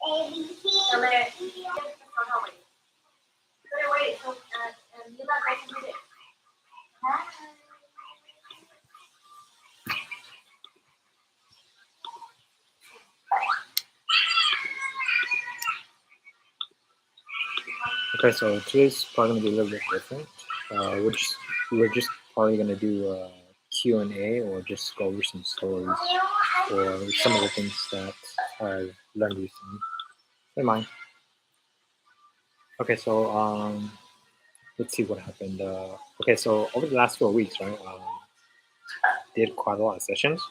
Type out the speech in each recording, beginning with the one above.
Okay, so today's probably gonna be a little bit different. We're just probably gonna do a Q&A or just go over some stories or some of the things that I've learned recently. Hey, mine. Okay, so let's see what happened. Okay, so over the last 4 weeks, right? Did quite a lot of sessions.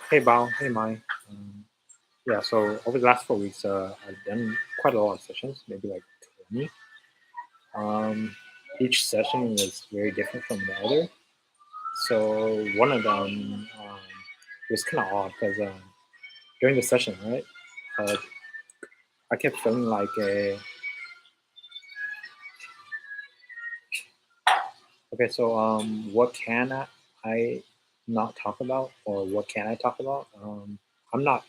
Hey, Bao. Hey, Mai. Yeah, so over the last 4 weeks, I've done quite a lot of sessions, maybe like 20. Each session was very different from the other. So one of them was kind of odd because during the session, right, I kept feeling like okay, so what can I not talk about, or what can I talk about? I'm not.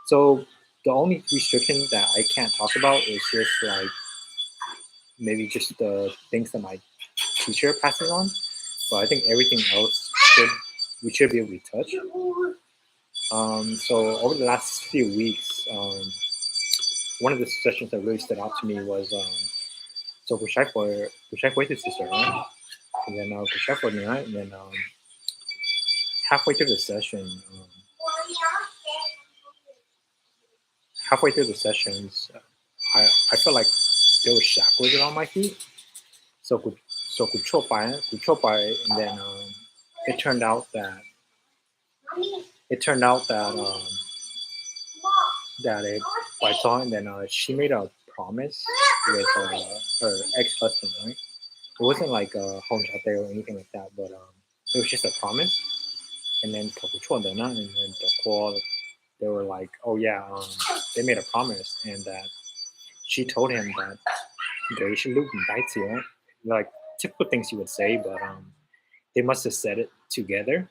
So the only restriction that I can't talk about is just like maybe just the things that my teacher passes on. But I think everything else we should be able to touch. So over the last few weeks, one of the sessions that really stood out to me was so Kushak to sister, right? And then Kushak right? And then halfway through the session, halfway through the sessions, I felt like there were shackles around my feet. So kuchopai, and then it turned out that that it by time, and then she made a promise with her ex-husband, right? It wasn't like a home shot there or anything like that, but it was just a promise. And then and then the call, they were like, oh yeah, they made a promise, and that she told him that they should look right? Like typical things you would say, but they must have said it together.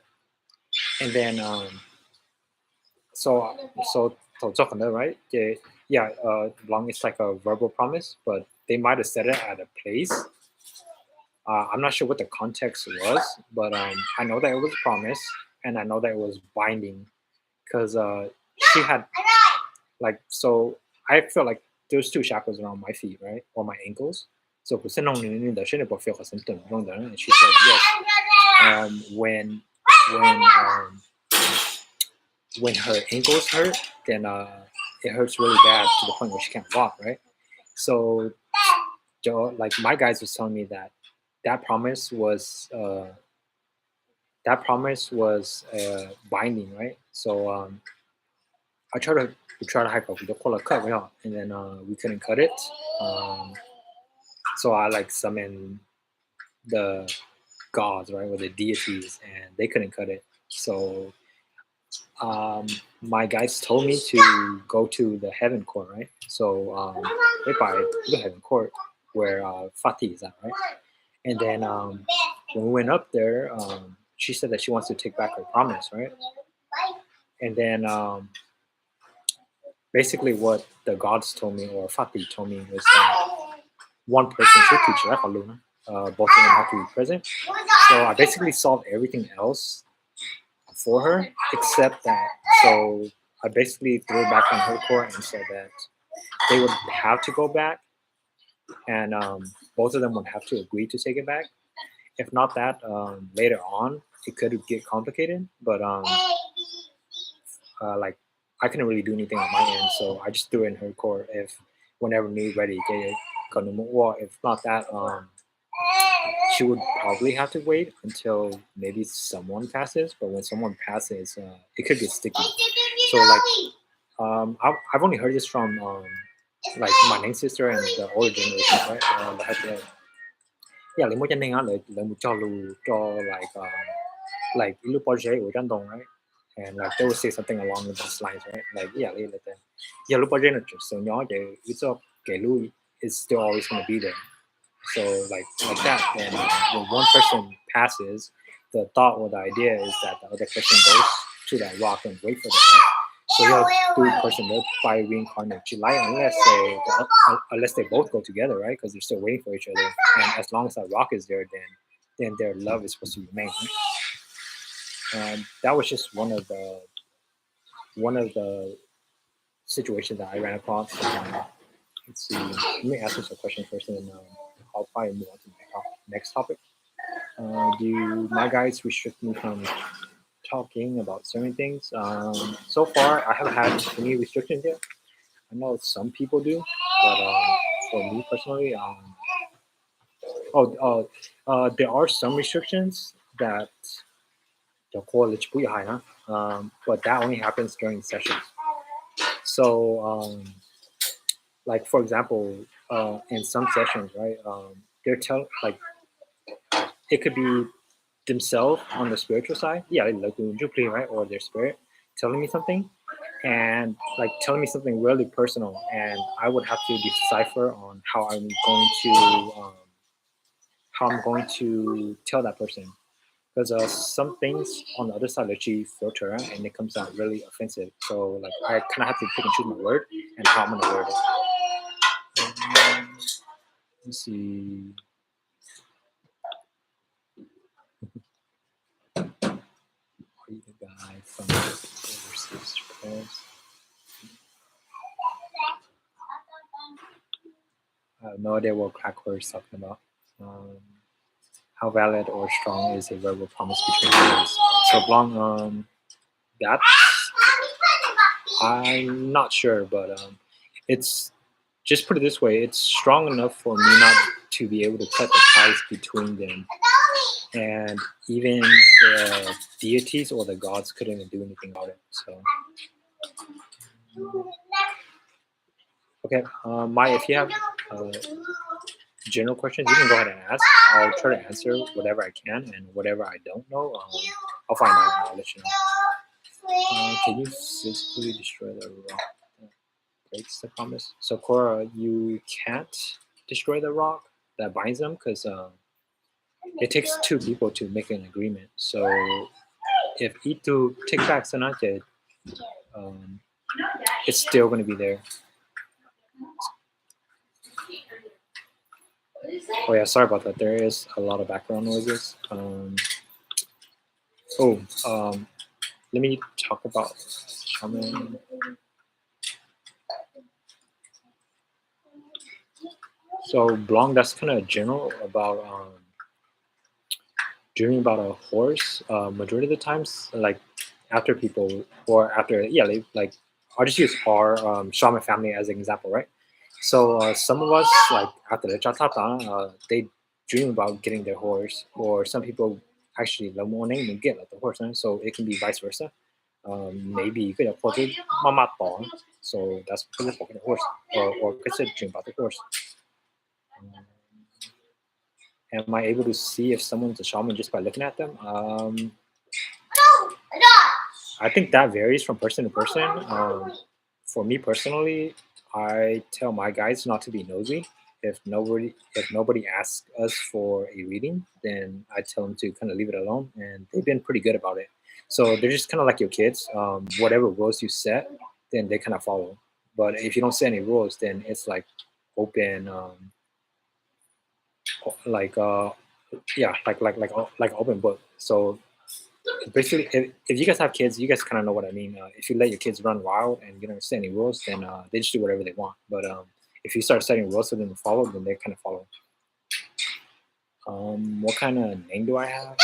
And then so talking right? Yeah, long it's like a verbal promise, but they might have said it at a place. I'm not sure what the context was, but I know that it was a promise, and I know that it was binding because she had like so. I feel like there's two shackles around my feet, right, or my ankles. So and she said yes. When when um, when her ankles hurt, then it hurts really bad to the point where she can't walk, right? So Joe, like my guys was telling me that that promise was uh, binding, right? So I tried to we tried to hike up the collar cut, yeah, and then we couldn't cut it. Um, so I like summoned the gods, right, or the deities, and they couldn't cut it. So my guys told me to go to the heaven court, right? So right by the heaven court where Fatih is at, right? And then when we went up there, she said that she wants to take back her promise, right? And then basically what the gods told me, or Fatih told me, was that one person should teach that both of them have to be present. So I basically solved everything else for her except that. So I basically threw it back on her court and said that they would have to go back, and both of them would have to agree to take it back. If not that, later on it could get complicated. But like I couldn't really do anything on my end, so I just threw it in her court. If whenever me ready, well, if not that, she would probably have to wait until maybe someone passes. But when someone passes, it could get sticky. So like, I've only heard this from like my main sister and the older generation, right? Yeah, lấy một chân nên lấy một cho lù cho like ilu project or dong, right? And like they would say something along those lines, right? Like yeah, like that. Yeah, lu project là so nhỏ để it's up cái lu is still always going to be there. So like that, when one person passes, the thought or the idea is that the other person goes to that rock and wait for them, right? So you have three person that by reincarnate July unless they both go together, right? Because they're still waiting for each other. And as long as that rock is there, then their love is supposed to remain. Right? That was just one of the situations that I ran across. Let's see. Let me ask you some questions first, and then I'll probably move on to the next topic. Do my guys restrict me from talking about certain things? So far, I haven't had any restrictions yet. I know some people do, but for me personally, there are some restrictions that the college but that only happens during sessions. So, like for example, in some sessions, right, they're like it could be themselves on the spiritual side, yeah, like right, or their spirit telling me something, and like telling me something really personal, and I would have to decipher on how I'm going to tell that person, because some things on the other side actually filter out and it comes out really offensive. So like I kind of have to pick and choose my word and how I'm gonna word it. Let's see. Are you the guy from overseas prayers? I have no idea what Crackler is talking about. How valid or strong is a verbal promise between others? So long, that's I'm not sure, but it's just put it this way: it's strong enough for me not to be able to cut the ties between them, and even the deities or the gods couldn't do anything about it. So, okay, Maya, if you have general questions, you can go ahead and ask. I'll try to answer whatever I can, and whatever I don't know, I'll find out and I'll let you know. Can you physically destroy the rock that breaks the promise? So, Cora, you can't destroy the rock that binds them because it takes two people to make an agreement. So, if itu take back Sanate, um, it's still going to be there. Oh yeah, sorry about that. There is a lot of background noises. Let me talk about shaman. So Blanc, that's kind of general about dreaming about a horse. Majority of the times, like after people or after, yeah, like I'll just use our shaman family as an example, right? So some of us, like after the chatata, they dream about getting their horse, or some people actually the morning and get like the horse, right? So it can be vice versa. Maybe you could have put it mama bong, so that's because of the horse, or consider dream about the horse. Um, am I able to see if someone's a shaman just by looking at them? I think that varies from person to person. For me personally, I tell my guys not to be nosy. If nobody asks us for a reading, then I tell them to kind of leave it alone, and they've been pretty good about it. So they're just kind of like your kids. Whatever rules you set, then they kind of follow. But if you don't set any rules, then it's like open, like yeah, like open book. So basically, if you guys have kids, you guys kind of know what I mean. If you let your kids run wild and you don't set any rules, then they just do whatever they want. But if you start setting rules for them to follow, then they kind of follow. What kind of name do I have?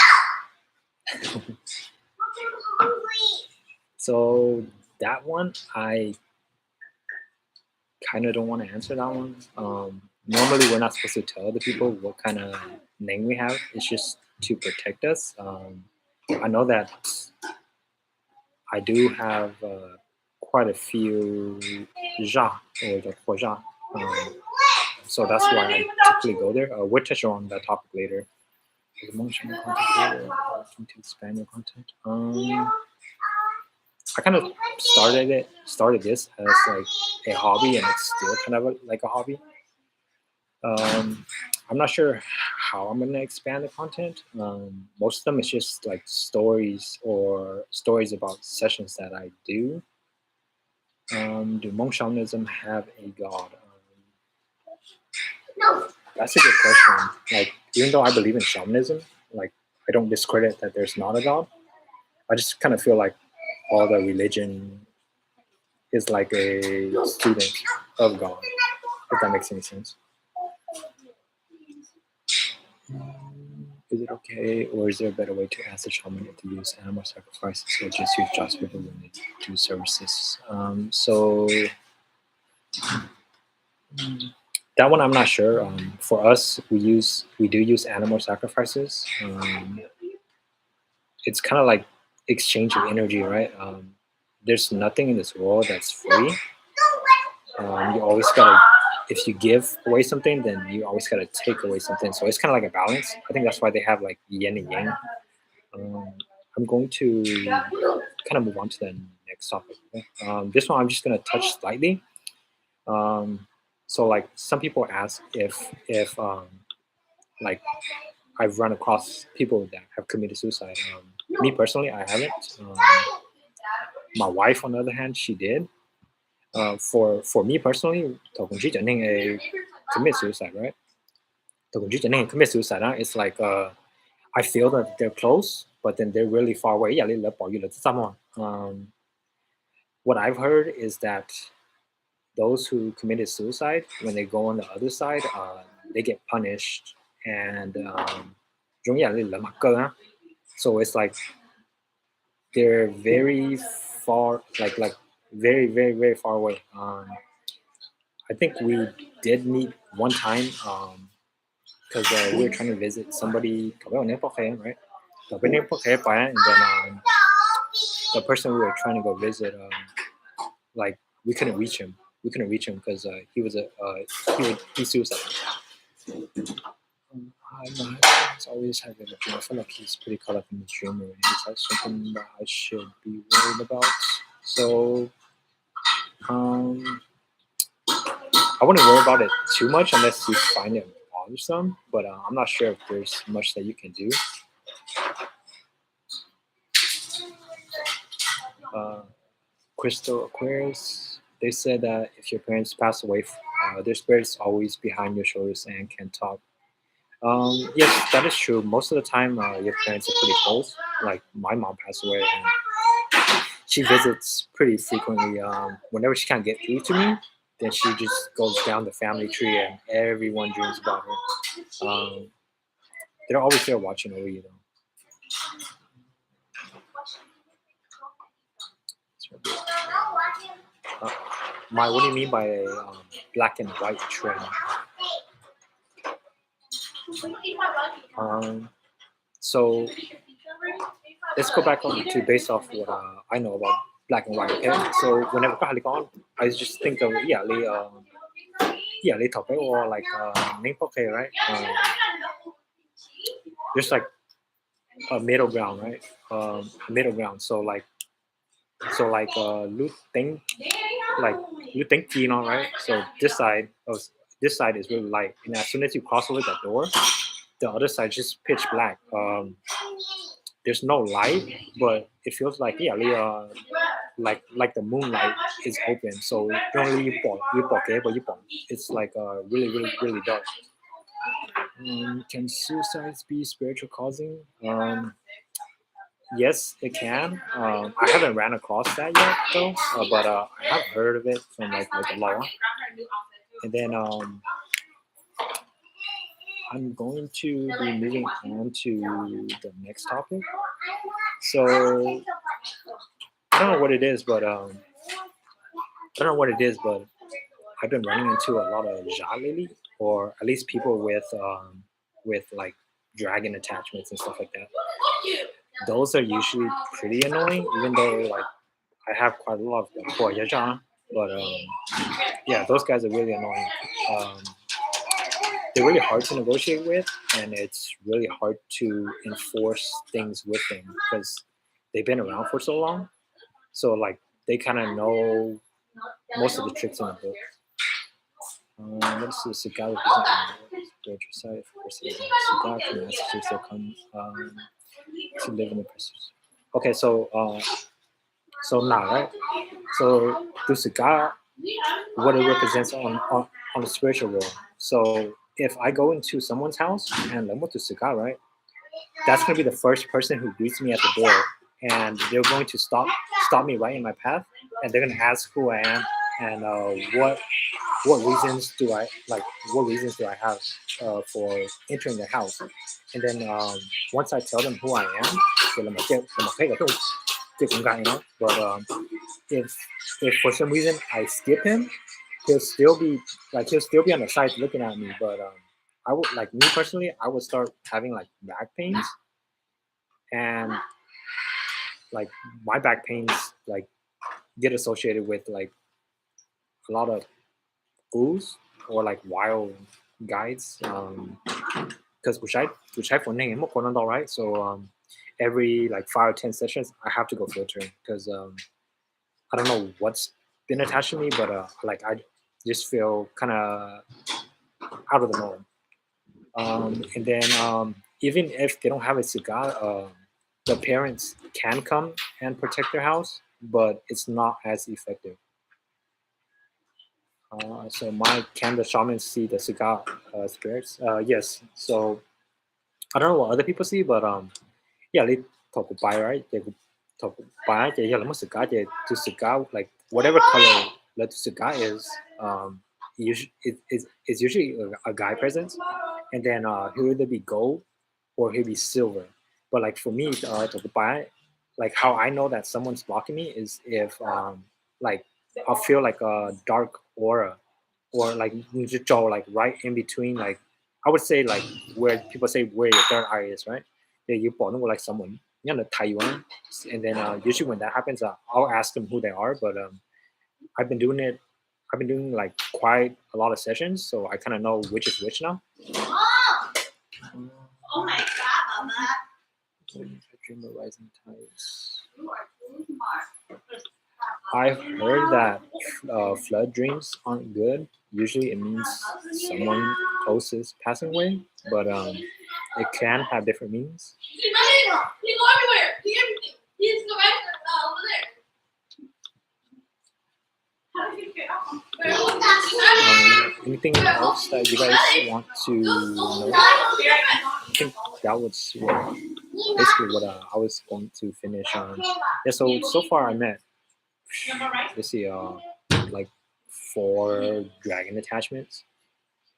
So that one, I kind of don't want to answer that one. Normally, we're not supposed to tell the people what kind of name we have. It's just to protect us. I know that I do have quite a few ja or the Huaja. So that's why I typically go there. We'll touch on that topic later. Is Hmong Shaman content creator looking to expand your content? I kind of started this as like a hobby, and it's still kind of like a hobby. I'm not sure how I'm gonna expand the content. Most of them is just like stories or stories about sessions that I do. Do Hmong Shamanism have a god? That's a good question. Like, even though I believe in shamanism, like, I don't discredit that there's not a god. I just kind of feel like all the religion is like a student of God, if that makes any sense. Is it okay, or is there a better way to ask the shaman to use animal sacrifices or just use Joss people when they do services? That one I'm not sure. For us, we do use animal sacrifices. It's kind of like exchange of energy, right? There's nothing in this world that's free. You always gotta, if you give away something, then you always gotta take away something. So it's kind of like a balance. I think that's why they have like yin and yang. Um, I'm going to kind of move on to the next topic. Okay? This one I'm just gonna touch slightly. Um, so like some people ask if like I've run across people that have committed suicide. Me personally, I haven't. My wife, on the other hand, she did. For me personally, commit suicide, right? Commit suicide. It's like I feel that they're close, but then they're really far away. Yeah, what I've heard is that those who committed suicide, when they go on the other side, they get punished, and so it's like they're very far, like very very very far away. I think we did meet one time because we were trying to visit somebody, right? And then the person we were trying to go visit, like we couldn't reach him. We couldn't reach him because he was he suicided. My friends always having a dream. I feel like he's pretty caught up in the dream already. Is that something that I should be worried about? So um, I wouldn't worry about it too much unless you find it bothersome. But I'm not sure if there's much that you can do. Uh, Crystal Aquarius, they said that if your parents pass away, their spirit's always behind your shoulders and can talk. Yes, that is true. Most of the time, your parents are pretty close. Like my mom passed away, and she visits pretty frequently. Whenever she can't get through to me, then she just goes down the family tree, and everyone dreams about her. They're always there watching over you, though. Uh, what do you mean by a black and white trend? Um, so let's go back on to based off what I know about black and white. Okay, so whenever Kahaligon, I just think of topic or like main poke, right? There's like a middle ground, right? Middle ground. Lu Ting, like Lu Ting Kino, right? So this side is really light, and as soon as you cross over that door, the other side just pitch black. There's no light, but it feels like like the moonlight is open. So only it's like really really really dark. Can suicides be spiritual causing? Yes, it can. I haven't ran across that yet though, but I have heard of it from like a law. And then I'm going to be moving on to the next topic. So I don't know what it is, but I don't know what it is, but I've been running into a lot of lately, or at least people with like dragon attachments and stuff like that. Those are usually pretty annoying, even though like I have quite a lot of them. But yeah, those guys are really annoying. Um, they're really hard to negotiate with, and it's really hard to enforce things with them because they've been around for so long. So like they kind of know most of the tricks in the book. What's the cigar represent spiritual side for person? Cigar can messages that come to live in the presence. Okay, So now, right? So the cigar, what it represents on the spiritual world. So if I go into someone's house and I'm with the cigar, right? That's gonna be the first person who greets me at the door, and they're going to stop me right in my path, and they're gonna ask who I am and what reasons do I like what reasons do I have for entering the house. And then once I tell them who I am, so but if for some reason I skip him, he'll still be on the side looking at me. But I would like me personally, I would start having like back pains, and like my back pains like get associated with like a lot of ghouls or like wild guides. Because which I right? So every like 5 or 10 sessions, I have to go filtering because I don't know what's been attached to me, but like I just feel kind of out of the norm. And then even if they don't have a cigar, the parents can come and protect their house, but it's not as effective. So my can the shaman see the cigar spirits? Yes. So I don't know what other people see, but yeah, they talk about right. They talk about they yeah, cigar. They to cigar like whatever color the cigar is. Usually it's usually a guy presence, and then he'll either be gold or he'll be silver. But like for me, talk about like how I know that someone's blocking me is if like I'll feel like a dark aura or like just draw like right in between like I would say like where people say where your third eye is, right? Yeah, you born with like someone Taiwan, and then usually when that happens, I'll ask them who they are. But I've been doing it. I've been doing like quite a lot of sessions, so I kind of know which is which now. Oh my god, Mama. Dream of rising tides. I've heard that flood dreams aren't good. Usually, it means someone close is passing away, but it can have different meanings. He go everywhere. He's the right over there. Anything else that you guys want to know? I think that was basically what I was going to finish on. Yeah, so far I met, let's see, like 4 dragon attachments.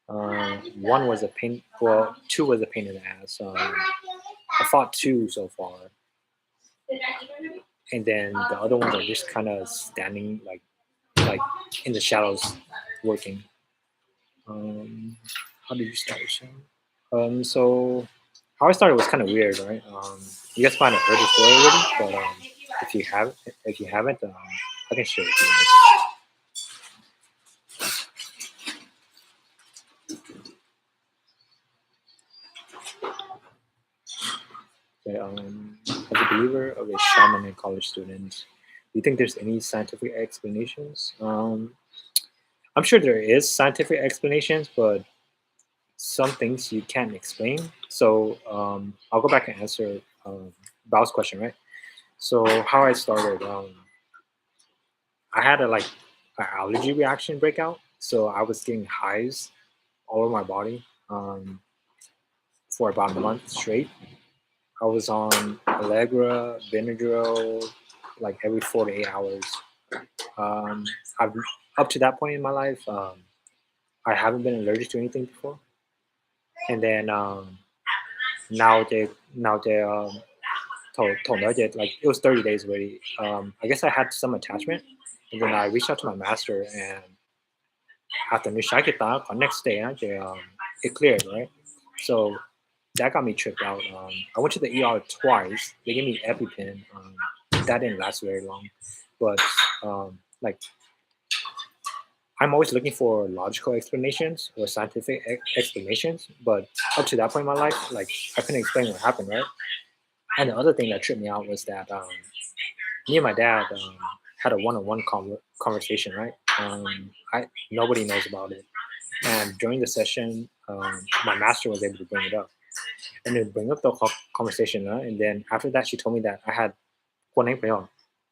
One was a pain. Well, 2 was a pain in the ass. I fought 2 so far, and then the other ones are just kind of standing like in the shadows, working. How did you start, Sean? So how I started was kind of weird, right? You guys might have heard the story already, but if you haven't, I can share it with you guys. Okay, as a believer of a shaman and college student, do you think there's any scientific explanations? I'm sure there is scientific explanations, but some things you can't explain. So I'll go back and answer Bao's question, right? So how I started, I had a like an allergy reaction breakout. So I was getting hives all over my body for about a month straight. I was on Allegra, Benadryl, like every 4 to 8 hours. Um, I've up to that point in my life, I haven't been allergic to anything before. And then now they told me that like it was 30 days already. I guess I had some attachment, and then I reached out to my master, and after Nishakita, the next day, it cleared, right? So that got me tripped out. I went to the ER twice. They gave me EpiPen. That didn't last very long, but like I'm always looking for logical explanations or scientific explanations. But up to that point in my life, like I couldn't explain what happened, right? And the other thing that tripped me out was that me and my dad had a one-on-one conversation, right? Nobody knows about it, and during the session, my master was able to bring it up and then bring up the conversation, and then after that, she told me that I had คนให้朋友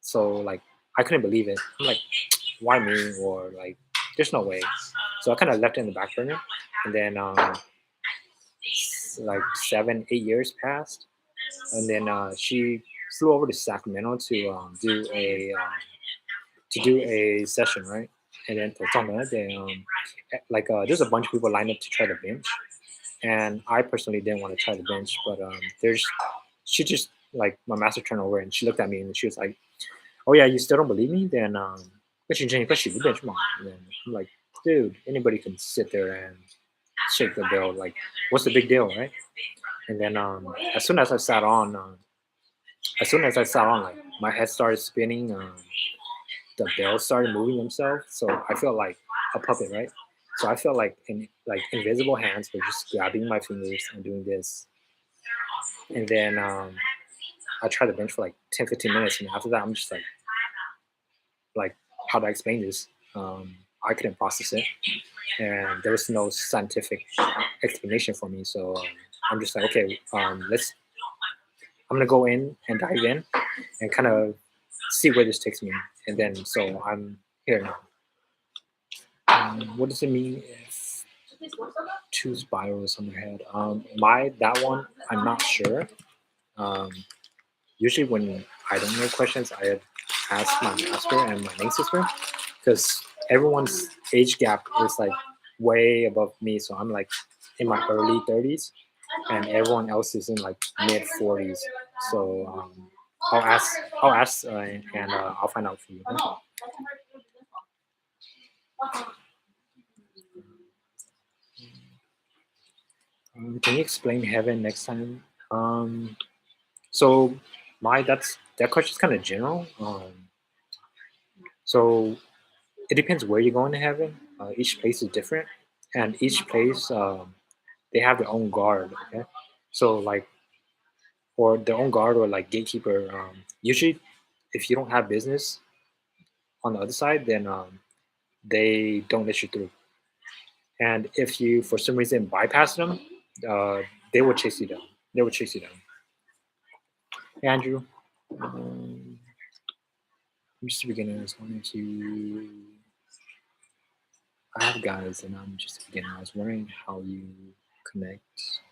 So like I couldn't believe it. I'm like, why me? Or like, there's no way. So I kind of left it in the back burner, and then like 7, 8 years passed, and then she flew over to Sacramento to do a session, right? And then there's a bunch of people lined up to try the bench, and I personally didn't want to try the bench, but she just like my master turned over and she looked at me and she was like, "Oh yeah, you still don't believe me? Then bench mom." And then I'm like, "Dude, anybody can sit there and shake the bill. Like, what's the big deal, right?" And then as soon as I sat on, like my head started spinning. The bells started moving themselves, so I felt like a puppet, right? So I felt like invisible hands were just grabbing my fingers and doing this. And then I tried the bench for like 10, 15 minutes, and after that, I'm just like how do I explain this? I couldn't process it, and there was no scientific explanation for me. So I'm just like, okay, I'm gonna go in and dive in and kind of see where this takes me. And then so I'm here now. What does it mean if two spirals on their head? That one I'm not sure. Um, Usually when I don't know questions, I ask my master and my main sister because everyone's age gap is like way above me. So I'm like in my early 30s, and everyone else is in like mid 40s. So I'll ask, and I'll find out for you. Can you explain heaven next time? Um, so that question's kind of general. So it depends where you're going to heaven. Each place is different, and each place they have their own guard. Okay, so like or their own guard or like gatekeeper. Usually, if you don't have business on the other side, then they don't let you through. And if you for some reason bypass them, uh, they will chase you down. They will chase you down. Hey, Andrew, I'm just a beginner. I was wanting to. I have guys, and I'm just a beginner. I was wondering how you connect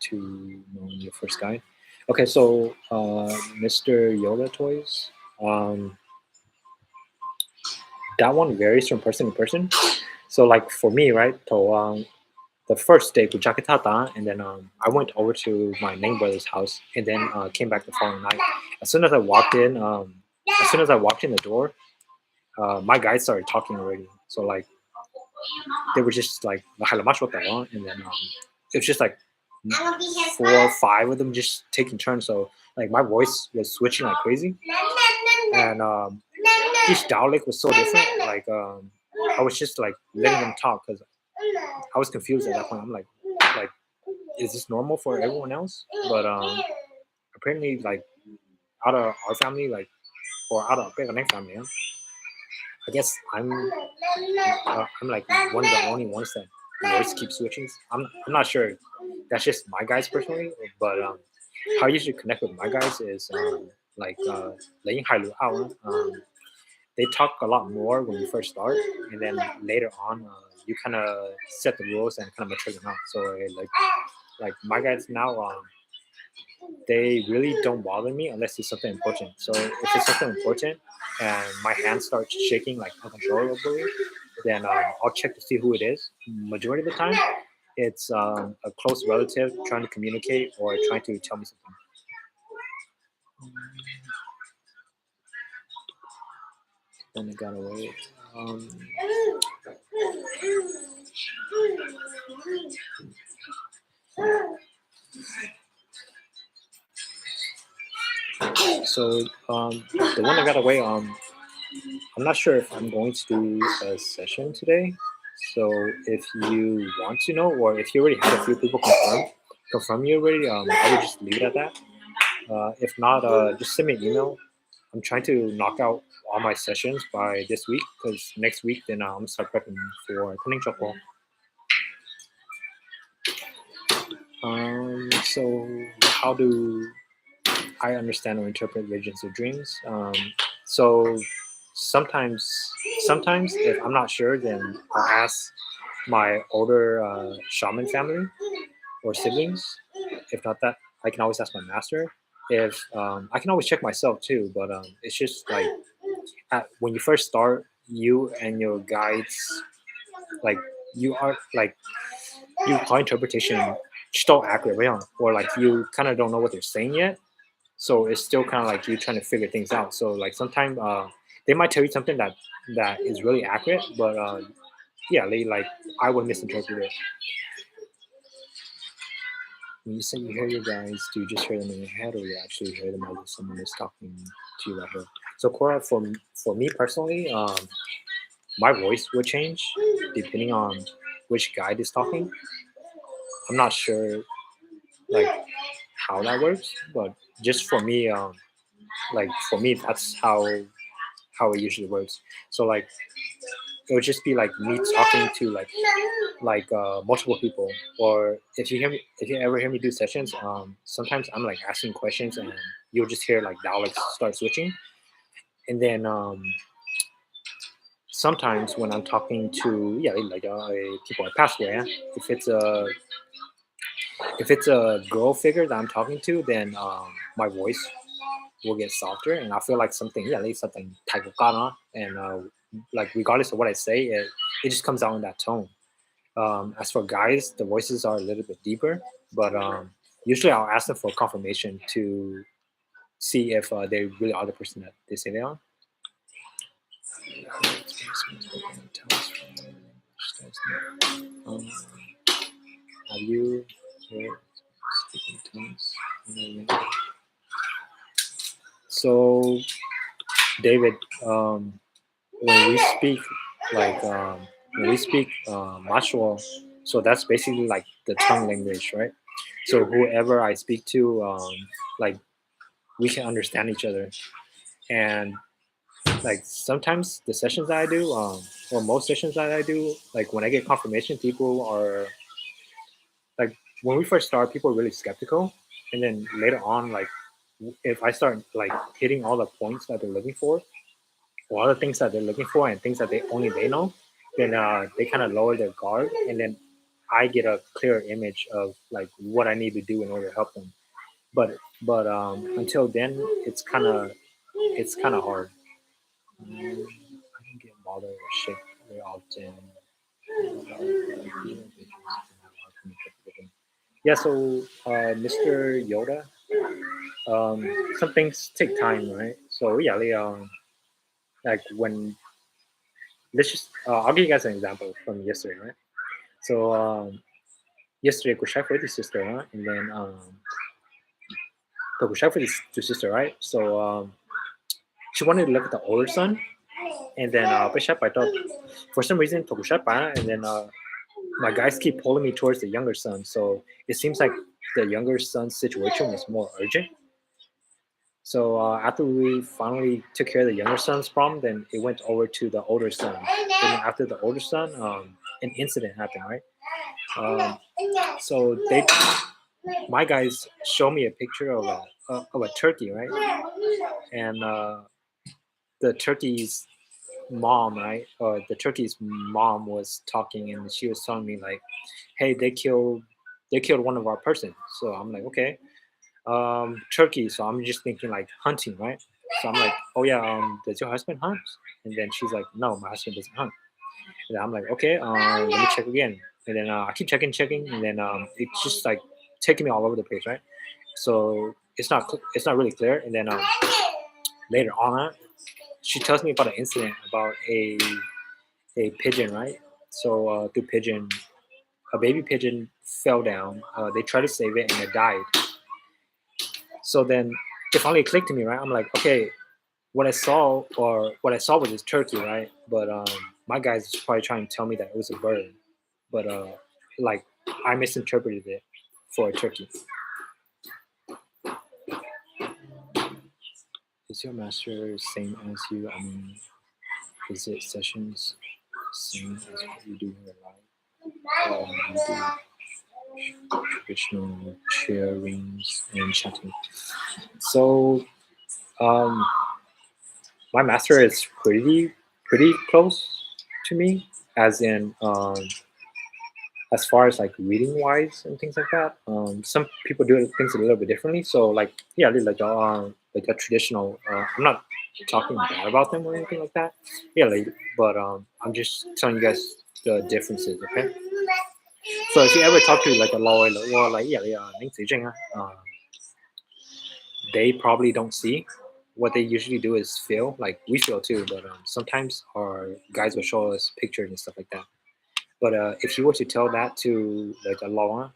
to knowing your first guy. Okay, so Mr. Yoga Toys, um, that one varies from person to person. So like for me, right? So the first day with Jakarta, and then I went over to my name brother's house, and then came back the following night. As soon as I walked in, as soon as I walked in the door, my guys started talking already. So like they were just like and then it was just like 4 or 5 of them just taking turns. So like my voice was switching like crazy, and each dialect was so different. Like I was just like letting them talk because I was confused at that point. I'm like, is this normal for everyone else? But apparently, like out of our family, like or out of Pekanek family, huh? I guess I'm like one of the only ones that voice keeps switching. I'm not sure. That's just my guys personally, but how I usually connect with my guys is like laying high out. They talk a lot more when you first start, and then later on, you kind of set the rules and kind of mature them out. So like my guys now, they really don't bother me unless it's something important. So if it's something important and my hand starts shaking like uncontrollably, then I'll check to see who it is. Majority of the time, it's a close relative trying to communicate or trying to tell me something. Then it got away. Um, so the one that got away, I'm not sure if I'm going to do a session today. So if you want to know, or if you already had a few people confirm you already, I would just leave it at that. If not, just send me an email. I'm trying to knock out all my sessions by this week because next week then I'm start prepping for Kuning Choko. So how do I understand or interpret visions or dreams? So sometimes, sometimes if I'm not sure, then I'll ask my older shaman family or siblings. If not that, I can always ask my master. If I can always check myself too, but it's just like when you first start, you and your guides, like you are like you call interpretation still accurate, right? Or like you kind of don't know what they're saying yet, so it's still kind of like you trying to figure things out. So like sometimes they might tell you something that is really accurate, but yeah, they like I would misinterpret it. When you say you hear your guys, do you just hear them in your head, or you actually hear them as if someone is talking to you right here? So Cora, for me personally, my voice would change depending on which guide is talking. I'm not sure like how that works, but just for me, like for me, that's how it usually works. So like it would just be like me talking to multiple people, or if you ever hear me do sessions, sometimes I'm like asking questions and you'll just hear like dialects start switching, and then sometimes when I'm talking to people that passed away, if it's a if it's a girl figure that I'm talking to, then my voice will get softer, and I feel like something, yeah, like something taikokana, and like regardless of what I say, it just comes out in that tone. As for guys, the voices are a little bit deeper, but usually I'll ask them for confirmation to see if they really are the person that they say they are. Um, have you heard speaking tongues? So, David, um, when we speak like when we speak Mashua, so that's basically like the tongue language, right? So whoever I speak to, like we can understand each other, and like sometimes the sessions that I do, or most sessions that I do, like when I get confirmation, people are like when we first start, people are really skeptical, and then later on, like if I start like hitting all the points that they're looking for, or all the things that they're looking for, and things that they know, then they kind of lower their guard, and then I get a clear image of like what I need to do in order to help them. But until then, it's kind of hard. I don't get bothered or shit very often. Yeah, so Mr. Yoda, some things take time, right? So yeah, like when let's just I'll give you guys an example from yesterday, right? So yesterday Kushak with his sister, right? And then so Kushak with his sister, right? So she wanted to look at the older son, and then Bishop, I thought for some reason Tokushapa, and then my guys keep pulling me towards the younger son. So it seems like the younger son's situation was more urgent. So after we finally took care of the younger son's problem, then it went over to the older son. And after the older son, an incident happened, right? Um, so my guys show me a picture of a turkey, right? And the turkey's mom, right? The turkey's mom was talking, and she was telling me like, "Hey, they killed one of our persons." So I'm like, okay, turkey. So I'm just thinking like hunting, right? So I'm like, oh yeah, does your husband hunt? And then she's like, no, my husband doesn't hunt. And I'm like, okay, let me check again. And then I keep checking, and then it's just like taking me all over the place, right? So it's not really clear. And then later on, she tells me about an incident about a pigeon, right? So the pigeon, a baby pigeon fell down. They tried to save it, and it died. So then it finally clicked to me, right? I'm like, okay, what I saw was this turkey, right? But my guys was probably trying to tell me that it was a bird, but like I misinterpreted it for a turkey. Is your master same as you? I mean, is it sessions same as what you do in your life? You do traditional cheerings and chanting. So um, my master is pretty close to me, as in as far as like reading wise and things like that. Some people do things a little bit differently. So like yeah, like a traditional. I'm not talking bad about them or anything like that. Yeah, like, but I'm just telling you guys the differences. Okay. So if you ever talk to like a lawyer or like yeah, yeah, they probably don't see. What they usually do is feel. Like we feel too, but sometimes our guides will show us pictures and stuff like that. But if you were to tell that to like a law,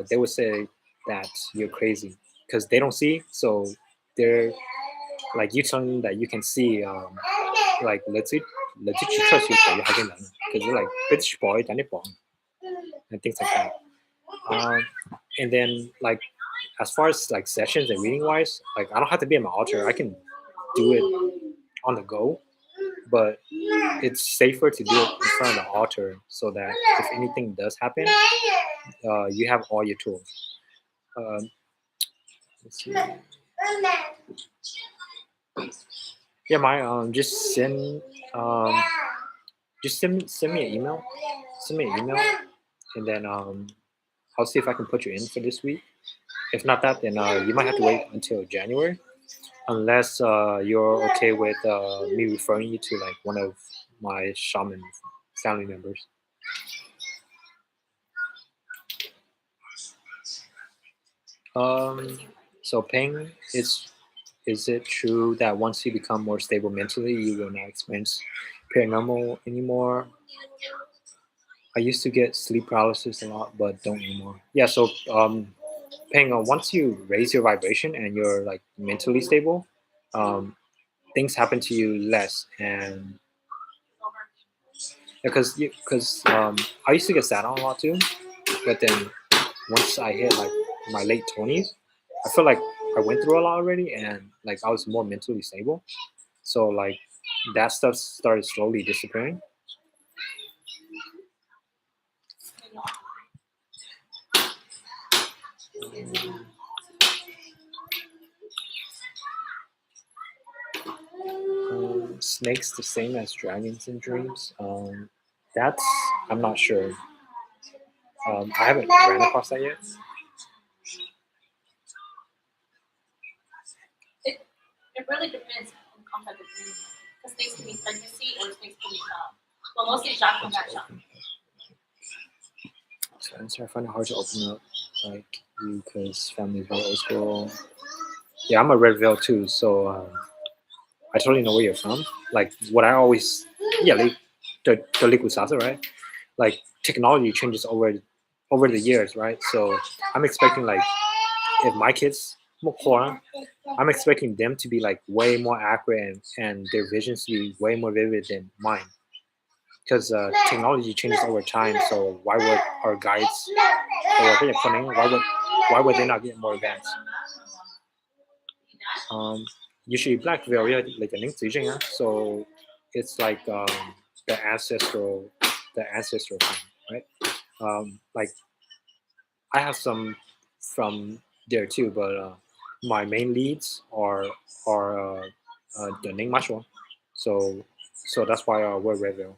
they would say that you're crazy because they don't see. So they're like you telling them that you can see. Like let's see trust you because you're like bitch boy, and things like that. Um, and then like as far as like sessions and reading wise, like I don't have to be at my altar. I can do it on the go, but it's safer to do it in front of the altar so that if anything does happen, you have all your tools. Um, let's see. Yeah, my um just send me an email. Send me an email, and then I'll see if I can put you in for this week. If not that, then you might have to wait until January, unless you're okay with me referring you to like one of my shaman family members. Um, so Peng, is it true that once you become more stable mentally, you will not experience paranormal anymore? I used to get sleep paralysis a lot, but don't anymore. Yeah, so Peng, once you raise your vibration and you're like mentally stable, um, things happen to you less, and because I used to get sat on a lot too, but then once I hit like my late 20s, I feel like I went through a lot already, and like I was more mentally stable. So like that stuff started slowly disappearing. Snakes the same as dragons in dreams. That's I'm not sure. I haven't ran across that yet. It really depends on the concept of dream. Because things can be pregnancy or things can be well, mostly shock from that shock. So answer, I find it hard to open up like you because family's very old school. Yeah, I'm a red veil too, so I totally know where you're from. Like what I always, yeah, like the liquid right? Like technology changes over the years, right? So I'm expecting like if my kids more core, I'm expecting them to be like way more accurate and their visions to be way more vivid than mine. Because technology changes over time, so why would our guides or why would they not get more advanced? Um, Usually black veil, yeah, like a link so it's like the ancestral thing, right? Like I have some from there too, but my main leads are the Ning Mashwa. So so that's why we're red veil.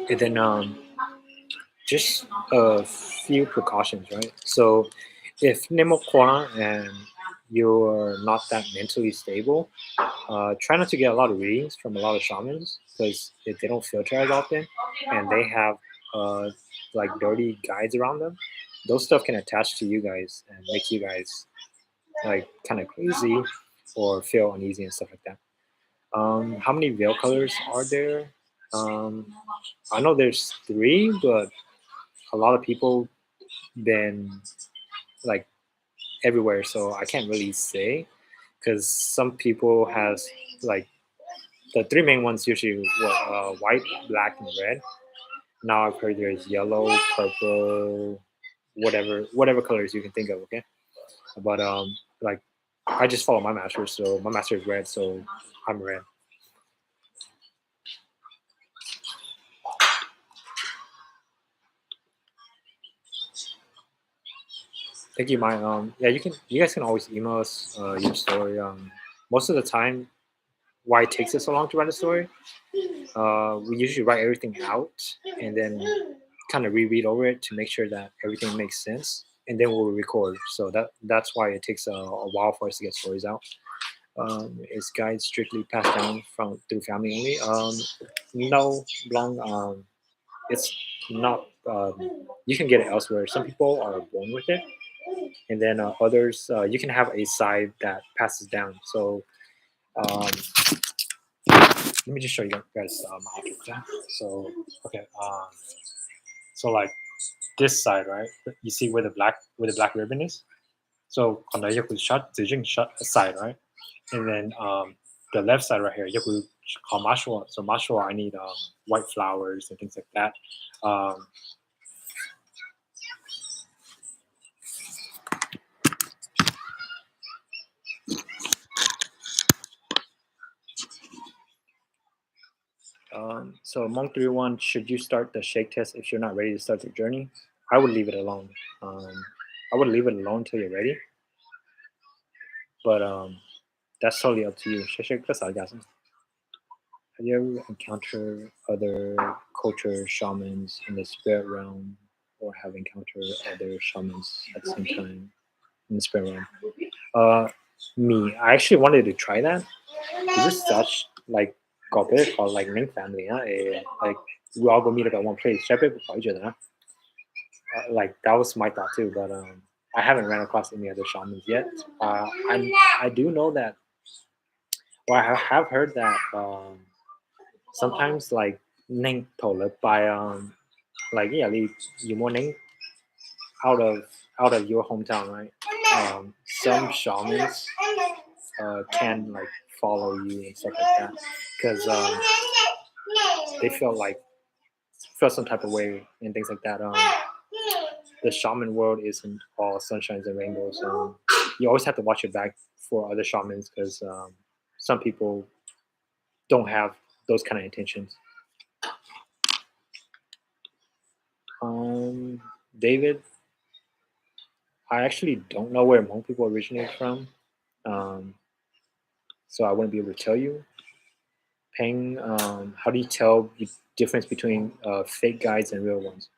And then just a few precautions, right? So if Nemo Kwana and you're not that mentally stable, try not to get a lot of readings from a lot of shamans because if they don't filter as often and they have uh, like dirty guides around them, those stuff can attach to you guys and make you guys like kind of crazy or feel uneasy and stuff like that. How many veil colors are there? Um, I know there's three, but a lot of people been like everywhere, so I can't really say because some people has like the three main ones usually white, black, and red. Now I've heard there's yellow, purple, whatever colors you can think of. Okay, but like I just follow my master, so my master is red, so I'm red. Thank you, my yeah, you guys can always email us your story. Most of the time, why it takes us so long to write a story, we usually write everything out and then kind of reread over it to make sure that everything makes sense, and then we'll record. So that's why it takes a while for us to get stories out. Is guides strictly passed down from through family only? No, long. It's not. You can get it elsewhere. Some people are born with it, and then others you can have a side that passes down. So um, let me just show you guys my okay. So okay, so like this side, right? You see where the black ribbon is. So on the Yaku shot, Zijing shot side, right? And then the left side right here, Yaku call Mashua. So Mashua, I need white flowers and things like that. Um, so Monk 3-1, should you start the shake test if you're not ready to start your journey? I would leave it alone. I would leave it alone until you're ready. But that's totally up to you. Shake test, I guess. Have you ever encountered other culture shamans in the spirit realm, or have encountered other shamans at the same time in the spirit realm? Uh, Me, I actually wanted to try that. This is such like got it called like Ming family, huh? Like we all go meet up at one place. Share paper for each other, huh? Like that was my thought too, but I haven't ran across any other shamans yet. I do know that, or I have heard that sometimes like Ning told it by like yeah, you morning out of your hometown, right? Some shamans can like follow you and stuff like that because they feel some type of way and things like that. The shaman world isn't all sunshines and rainbows. You always have to watch your back for other shamans because some people don't have those kind of intentions. Um, David, I actually don't know where Hmong people originate from, um, so I wouldn't be able to tell you. Peng, how do you tell the difference between fake guides and real ones?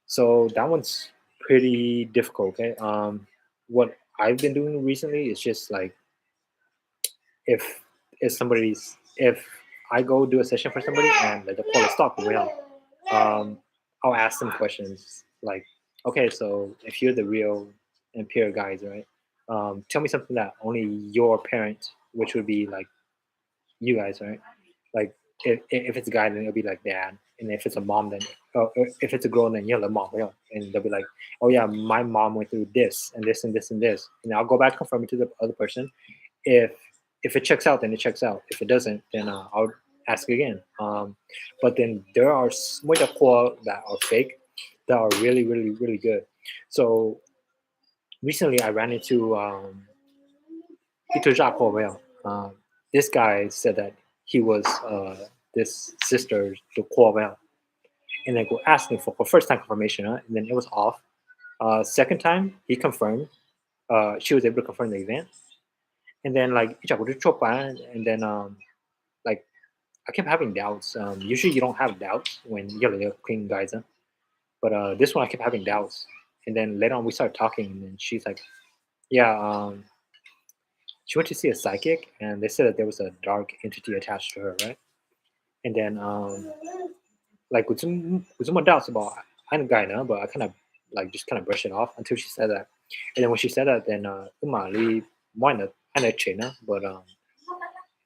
So that one's pretty difficult. Okay, what I've been doing recently is just like if if I go do a session for somebody and like the call is stopped, well, I'll ask them questions like, okay, so if you're the real and pure guides, right? Tell me something that only your parent, which would be like you guys, right? Like if it's a guy, then it'll be like dad, and if it's a mom, then if it's a girl, then you're the mom, yeah. And they'll be like, oh yeah, my mom went through this and this and this and this, and I'll go back confirm it to the other person. If if it checks out, then it checks out. If it doesn't, then I'll ask again. But then there are some that are fake that are really really really good. So recently I ran into Peter Jacques Orwell. This guy said that he was this sister to Orwell, and then go asking for first time confirmation, and then it was off. Second time he confirmed, she was able to confirm the event, and then like and then like I kept having doubts. Usually you don't have doubts when you're clean guys, huh? But this one I kept having doubts, and then later on we started talking, and then she's like, yeah, she went to see a psychic, and they said that there was a dark entity attached to her, right? And then like with some doubts about I'm a guy now, but I kind of like just kind of brush it off until she said that. And then when she said that, then umali kind of china, but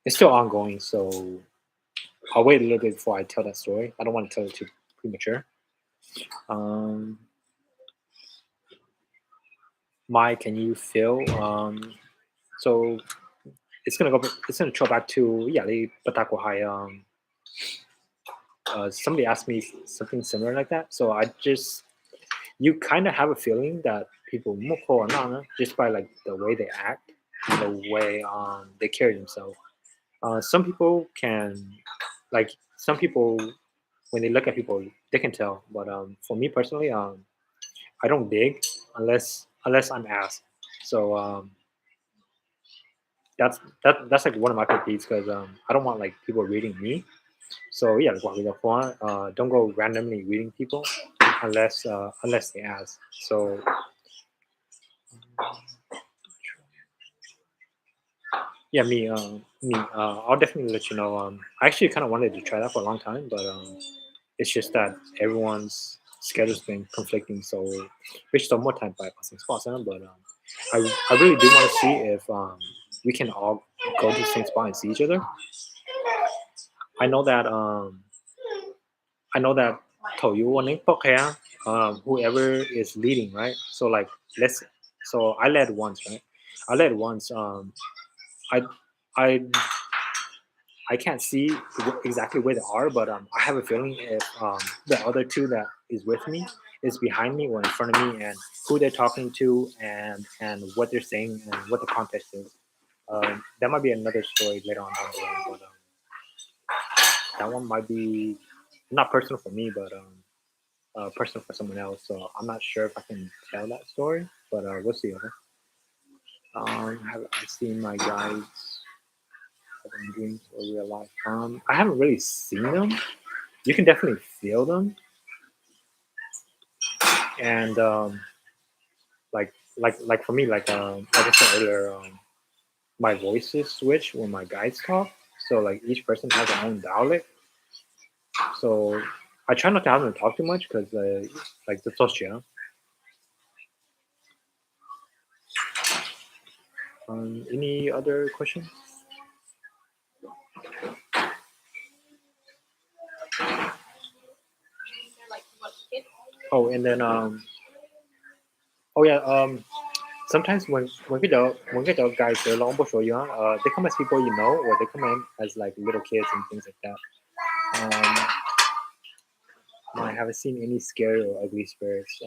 it's still ongoing. So I'll wait a little bit before I tell that story. I don't want to tell it too premature. Um, Mai, can you feel? So it's gonna go. It's gonna throw back to Yali Patakwahai. Somebody asked me something similar like that. So I just you kind of have a feeling that people moko or nana just by like the way they act, and the way they carry themselves. Some people can like some people when they look at people they can tell. But for me personally, I don't dig unless I'm asked. So that's like one of my pet peeves because I don't want like people reading me. So yeah, like what we don't want, don't go randomly reading people unless they ask. So yeah, I'll definitely let you know. I actually kind of wanted to try that for a long time, but it's just that everyone's schedule's been conflicting. So which some more time by passing spots, but I really do want to see if we can all go to the same spot and see each other. I know that I know that Toyu and Pokea, whoever is leading, right? So like let's so I led once, right? I led once. I I I can't see exactly where they are, but I have a feeling if the other two that is with me is behind me or in front of me, and who they're talking to, and what they're saying, and what the context is. That might be another story later on down the line, but that one might be not personal for me, but personal for someone else. So I'm not sure if I can tell that story, but we'll see. Okay. Have I seen my guides in dreams or real life? I haven't really seen them. You can definitely feel them, and like for me, like I said earlier, my voices switch when my guides talk. So like each person has their own dialect. So I try not to have them talk too much because like the social. Any other questions? Like what kids? Oh, and then oh yeah, sometimes when get dog guys they're long before you they come as people you know or they come in as like little kids and things like that. I haven't seen any scary or ugly spirits.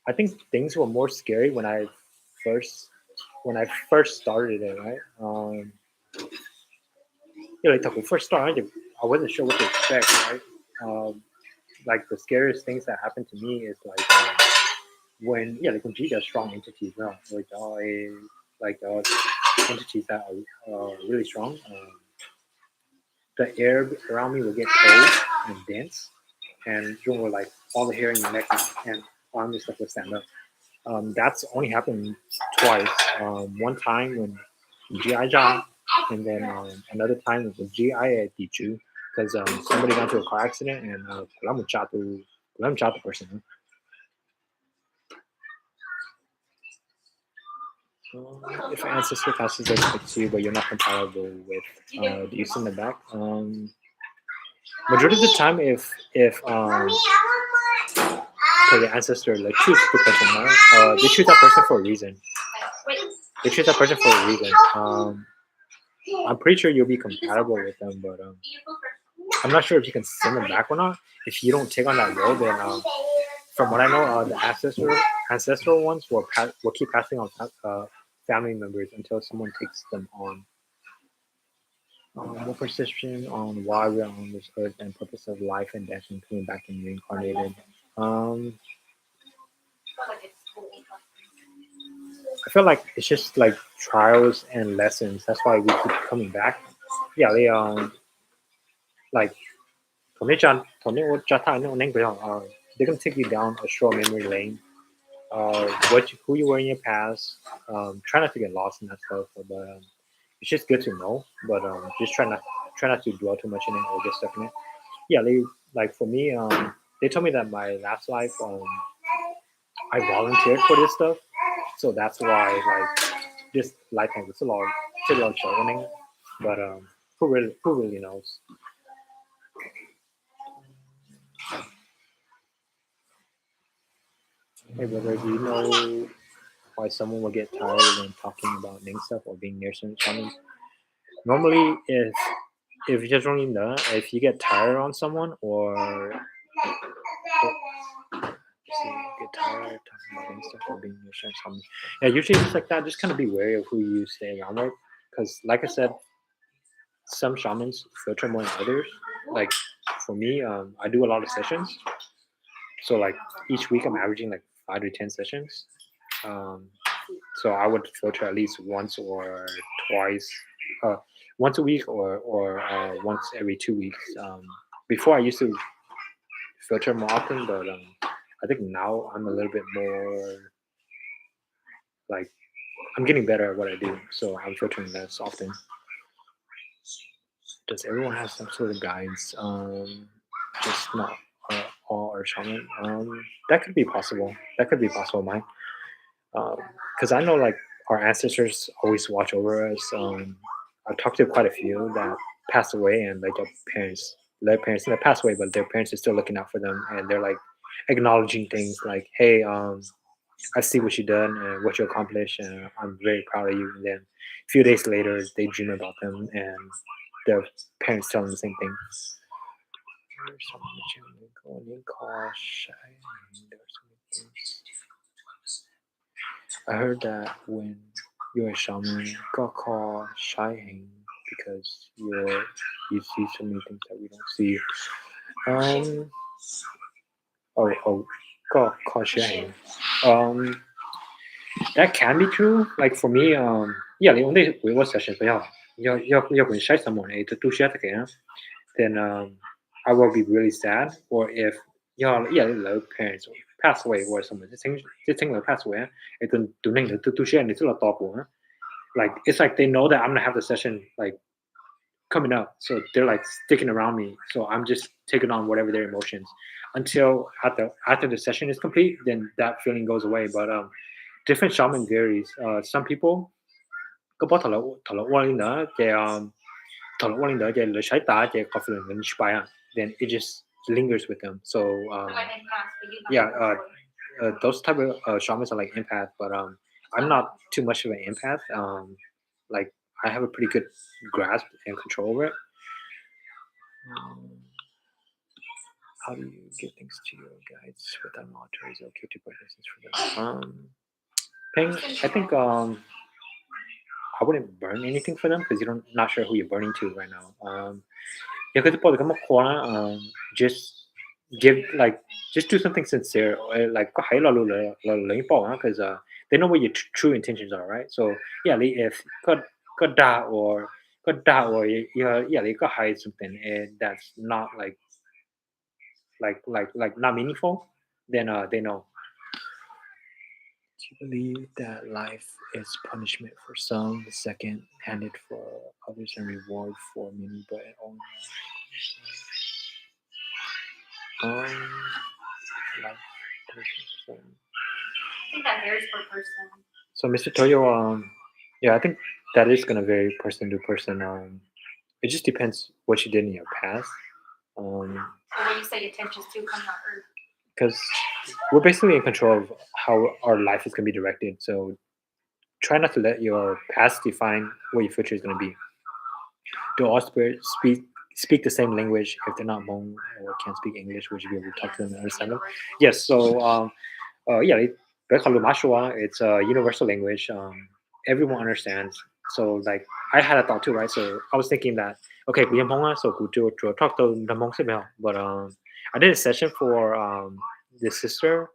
I think things were more scary first when I first started it, right? Yeah, like when I first started, I wasn't sure what to expect, right? Um, like the scariest things that happened to me is like when yeah, like when G does strong entities, no, like entities that are really strong. The air around me will get cold and dense, and you will like all the hair in your neck and arm and stuff will stand up. That's only happened twice. One time when GI job, and then another time with GI at Dichu, because somebody got into a car accident and kulam shot the person. If an ancestor passes respect to you, but you're not compatible with, do you send them back? Majority of the time, if for the ancestor like choose the person, right? They choose that person for a reason. Wait, They choose that person for a reason. I'm pretty sure you'll be compatible with them, but you go first. I'm not sure if you can send them back or not. If you don't take on that role, then from what I know, the ancestral ones will keep passing on family members until someone takes them on. More perception on why we're on this earth and purpose of life and death and coming back and reincarnated. Um, Like it's cool. I feel like it's just like trials and lessons. That's why we keep coming back. Yeah, they like they're gonna take you down a short memory lane. Who you were in your past. Try not to get lost in that stuff, but it's just good to know. But just try not to dwell too much in it or get stuck in it. Yeah, they like for me. They told me that my last life, I volunteered for this stuff, so that's why like this lifetime it's a lot shortening. But who really knows? Hey brother, do you know why someone will get tired when talking about Ning stuff or being near some shamans? Normally, if you just running the if you get tired on someone or just get tired talking about Ning stuff or being near some shamans, yeah, usually it's like that. Just kind of be wary of who you stay around with, because like I said, some shamans filter more than others. Like for me, I do a lot of sessions, so like each week I'm averaging like 5 to 10 sessions. So I would filter at least once or twice, uh, once a week or once every 2 weeks. Before I used to filter more often, but I think now I'm a little bit more like I'm getting better at what I do, so I'm filtering less often. Does everyone have some sort of guides? Just not all are shaman. That could be possible. That could be possible, Mike. Because I know like our ancestors always watch over us. I've talked to quite a few that passed away, and like their parents that passed away, but their parents are still looking out for them, and they're like acknowledging things like, "Hey, I see what you done and what you accomplished, and I'm very proud of you." And then a few days later, they dream about them, and their parents tell them the same thing. There's so much in Gosh, there are so many things. I heard that when you're a shaman, got called shying because you see so many things that we don't see. Um, got called shying. Um, that can be true. Like for me, yeah, the only we was session, but yeah, when shy someone, to share again, then I will be really sad. Or if yeah, love parents pass away or someone just think like pass away, it do nothing to share and it's a lot of like it's like they know that I'm gonna have the session like coming up, so they're like sticking around me. So I'm just taking on whatever their emotions until after the session is complete. Then that feeling goes away. But different shaman varies. Some people có bỏ thọ lộc qua lên đó thì thọ lộc qua lên đó thì lời sai tá thì có feeling when inspire, then it just lingers with them. So Like in past, but you yeah, know. those type of shamans are like empath, but I'm not too much of an empath. Like I have a pretty good grasp and control over it. Um, how do you give things to your guides without monitoring? Is it okay to put lessons for them? Ping, I think I wouldn't burn anything for them because you don't not sure who you're burning to right now. Yeah, because just give like just do something sincere, or, like because they know what your true intentions are, right? So yeah, if got that or yeah, they got hide something and that's not like not meaningful, then they know. Do you believe that life is punishment for some, second handed for others, and reward for many, but only life punishment for some? I think that varies per person. So, Mr. Toyo, yeah, I think that is gonna vary person to person. It just depends what you did in your past. Um, So when you say intentions to come on earth. because we're basically in control of how our life is gonna be directed. So, try not to let your past define what your future is gonna be. Do all spirits speak the same language if they're not Hmong or can't speak English? Would you be able to talk to them and understand them? Yes. So yeah, it's a universal language. Everyone understands. So like I had a thought too, right? So I was thinking that okay, we Hmong, so we do talk to the Hmong siblings. But I did a session for the sister.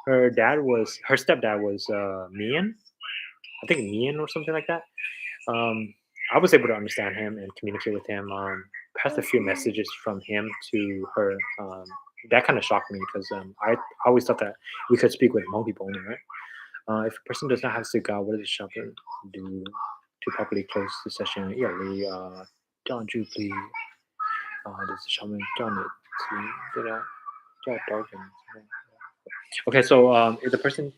Her stepdad was Mian, I think Mian or something like that. Um, I was able to understand him and communicate with him. Passed a few messages from him to her. That kind of shocked me because I always thought that we could speak with Hmong people only, right? If a person does not have cigar, what does the shaman do to properly close the session? Yeah, we John Ju, please. Does the shaman John it? Did I? Darken. Okay, so if the person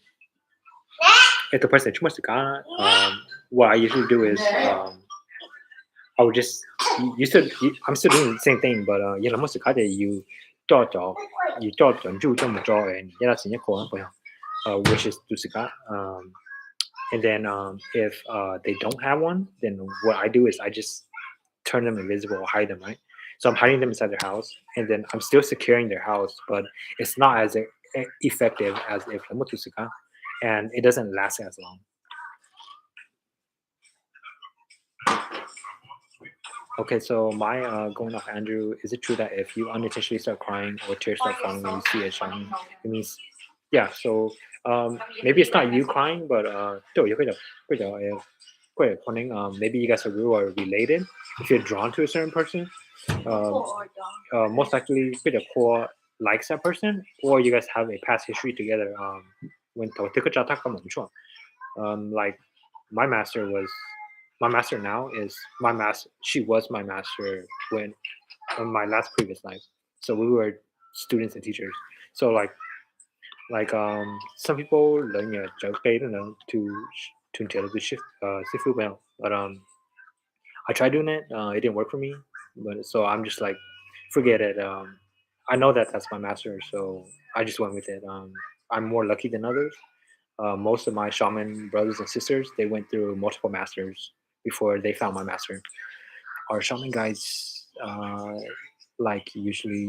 too much cigar, what I usually do is I would just I'm still doing the same thing, but you know, most of the you 做准就这么做，and 一到时间可能不要which is to cigar. And then if they don't have one, then what I do is I just turn them invisible or hide them, right? So I'm hiding them inside their house, and then I'm still securing their house, but it's not as effective as if I'm to cigar, and it doesn't last as long. Okay, so my going off Andrew, is it true that if you unintentionally start crying or tears start falling when you see a shaman, it means yeah. So maybe it's not you crying, but 对，有个叫会 maybe you guys are related. If you're drawn to a certain person, um, Or dumb. most likely 会core likes that person, or you guys have a past history together. When like my master was my master now is my master. She was my master when in my last previous life. So we were students and teachers. So some people learn joke they don't know to tell the shift seafood well. But I tried doing it. It didn't work for me. But so I'm just like forget it. I know that that's my master, so I just went with it. I'm more lucky than others. Most of my shaman brothers and sisters they went through multiple masters before they found my master. Our shaman guides usually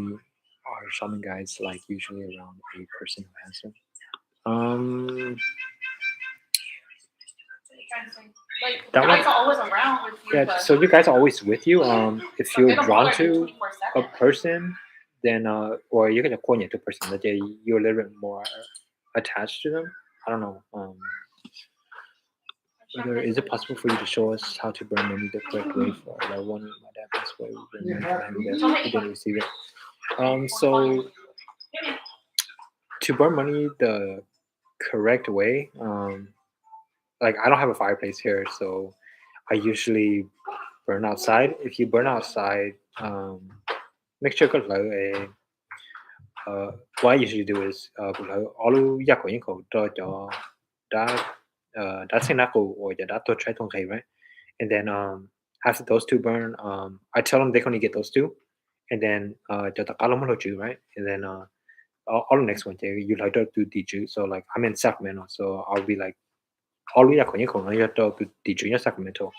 our shaman guides like usually around a person who has them. Um, Like that guys one, are always around with you, yeah. but So you guys are always with you. If but they you're don't drawn bother you to 24/7. a person, then or you can point to a person that you're a little bit more attached to them. I don't know. Whether is it possible for you to show us how to burn money the correct way for our loved one? My dad passed away. We burned money for him that he didn't receive it. So to burn money the correct way, like I don't have a fireplace here, so I usually burn outside. If you burn outside, make sure có lợi what I usually do is cũng lợi all yak của những khẩu cho đã đã sinh ra cổ or đã tôi try thông thầy, right? And then after those two burn, I tell them they can only get those two, and then cho tất cả luôn một right? And then all the next one you like to do teach. So like I'm in Sacramento, so I'll be like all yak của những khẩu nó cho teach in Sacramento.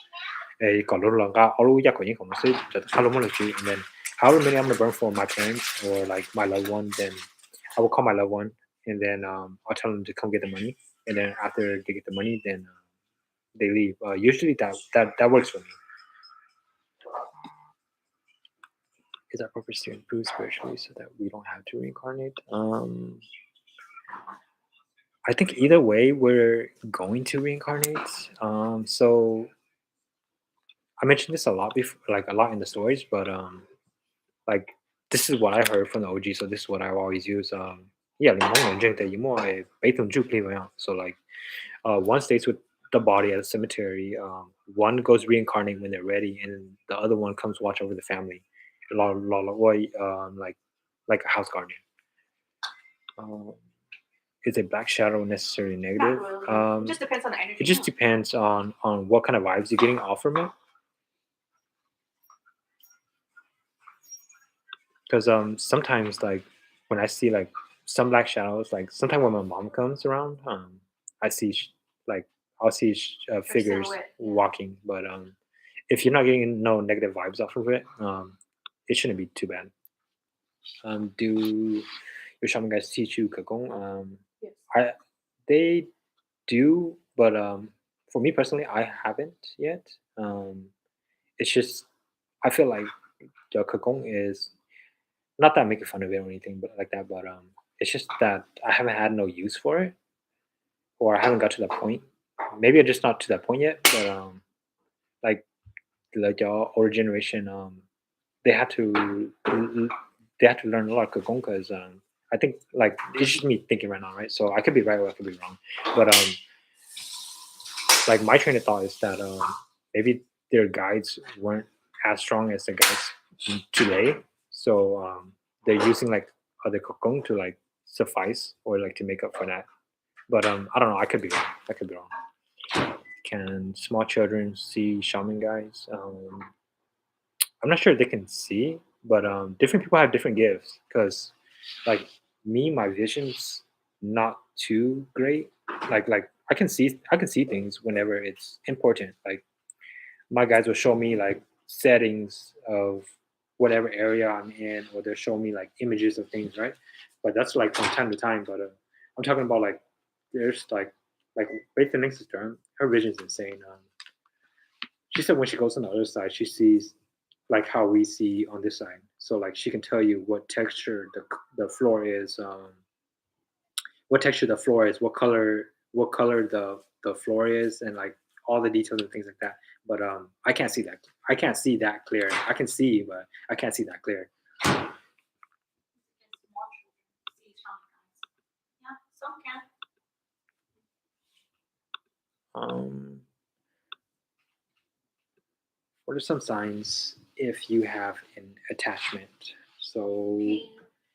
Còn luôn là all yak của những khẩu nó sẽ cho tất cả luôn một and then however many I'm gonna burn for my parents or like my loved one, then I will call my loved one, and then I'll tell them to come get the money, and then after they get the money, then they leave. Usually that works for me. Is our purpose to improve spiritually so that we don't have to reincarnate? I think either way we're going to reincarnate. So I mentioned this a lot before, like a lot in the stories, but like this is what I heard from the OG, so this is what I always use. Yeah, so like one stays with the body at a cemetery. One goes reincarnate when they're ready, and the other one comes watch over the family. Like a house guardian. Um, is a black shadow necessarily negative? Really. It just depends on the energy. It just depends on what kind of vibes you're getting off from it. Because sometimes like when I see like some black shadows, like sometimes when my mom comes around, I see like I'll see figures silhouette, yeah. walking. But if you're not getting no negative vibes off of it, it shouldn't be too bad. Do your shaman guys teach you kagong? Yes. They do, but for me personally, I haven't yet. It's just I feel like the kagong is not that I'm making fun of it or anything, but like that. But it's just that I haven't had no use for it, or I haven't got to that point. Maybe I'm just not to that point yet. But like your older generation, they had to they had to learn a lot of kagong because I think like it's just me thinking right now, right? So I could be right or I could be wrong, but like my train of thought is that maybe their guides weren't as strong as the guides today, so they're using like other kokong to like suffice or like to make up for that. But I don't know. I could be wrong. I could be wrong. Can small children see shaman guys? I'm not sure if they can see, but different people have different gifts. Because like me, my vision's not too great. Like I can see things whenever it's important. Like my guys will show me like settings of whatever area I'm in, or they'll show me like images of things, right? But that's like from time to time. But I'm talking about like there's like wait the next term. Her vision's insane. She said when she goes on the other side, she sees like how we see on this side. So like she can tell you what texture the floor is. what texture the floor is, what color the floor is, and like all the details and things like that. But I can't see that. I can't see that clear. I can see, but I can't see that clear. It's more children see shaman guides. Yeah, some can. What are some signs if you have an attachment? So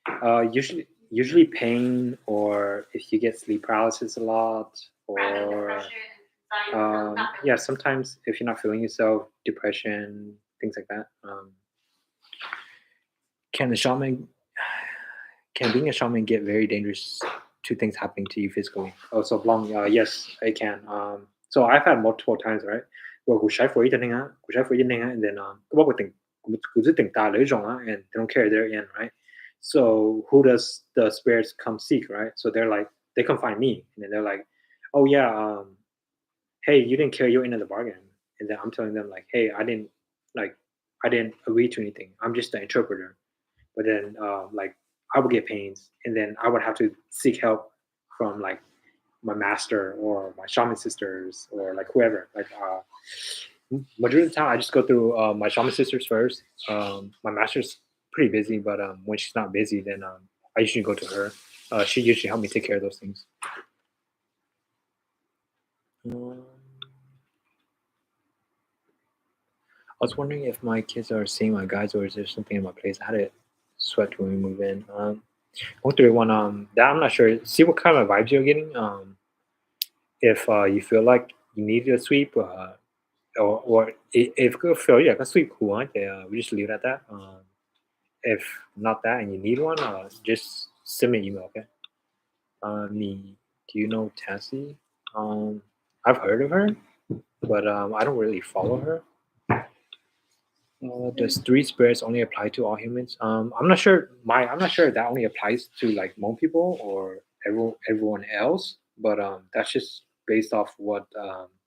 Pain, usually pain, or if you get sleep paralysis a lot, rapid or depression, anxiety, or not yeah, really. sometimes if you're not feeling yourself, depression, things like that. Can the shaman can being a shaman get very dangerous to things happening to you physically? Oh, so long. Yes, it can. So I've had multiple times, right? 我會 and then 不過佢定大女種 and they don't carry their in, right? So who does the spirits come seek, right? So they're like, they come find me, and then they're like, oh yeah, hey, you didn't carry your end of the bargain, and then I'm telling them like, hey, like, I didn't agree to anything. I'm just the interpreter. But then like I would get pains, and then I would have to seek help from like my master or my shaman sisters or like whoever. Like majority of the time, I just go through my shaman sisters first. My master's pretty busy, but when she's not busy, then I usually go to her. She usually help me take care of those things. I was wondering if my kids are seeing my guides, or is there something in my place? I had it swept when we move in. 131. That I'm not sure. See what kind of vibes you're getting. If you feel like you need a sweep, if you feel like a sweep, cool, yeah, we just leave it at that. If not that and you need one, just send me an email, okay? Me, do you know Tassie? I've heard of her, but I don't really follow her. Does three spirits only apply to all humans? I'm not sure. I'm not sure if that only applies to like Hmong people or everyone else. But that's just based off what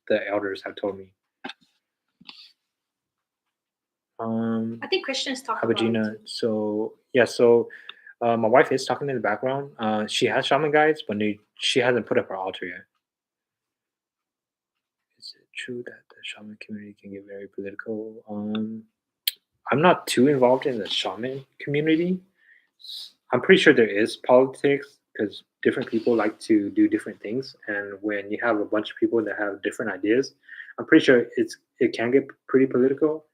the elders have told me. I think Christians talk about it Abhijina. too. So yeah, so my wife is talking in the background. She has shaman guides, but she hasn't put up her altar yet. Is it true that the shaman community can get very political? I'm not too involved in the shaman community. I'm pretty sure there is politics because different people like to do different things, and when you have a bunch of people that have different ideas, I'm pretty sure it can get pretty political.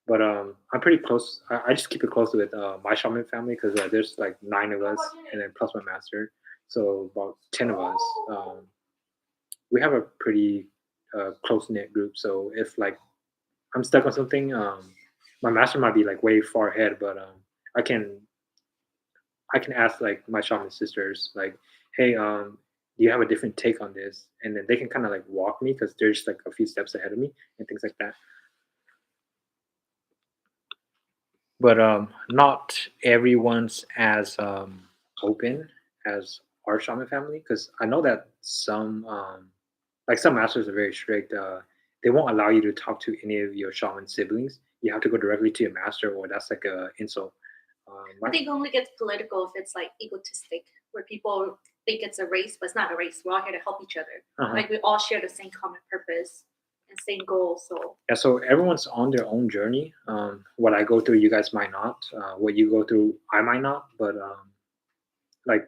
But I'm pretty close. I just keep it close with my shaman family because there's like 9 of us, and then plus my master, so about 10 of us. We have a pretty close knit group. So if like I'm stuck on something, my master might be like way far ahead, but I can I can ask like my shaman sisters like, hey, do you have a different take on this? And then they can kind of like walk me because there's like a few steps ahead of me and things like that. But not everyone's as open as our shaman family because I know that some like some masters are very strict. They won't allow you to talk to any of your shaman siblings. You have to go directly to your master, or that's like a insult. I think it only gets political if it's like egotistic, where people think it's a race, but it's not a race. We're all here to help each other. Like we all share the same common purpose and same goal. So yeah, so everyone's on their own journey. What I go through, you guys might not. What you go through, I might not. But like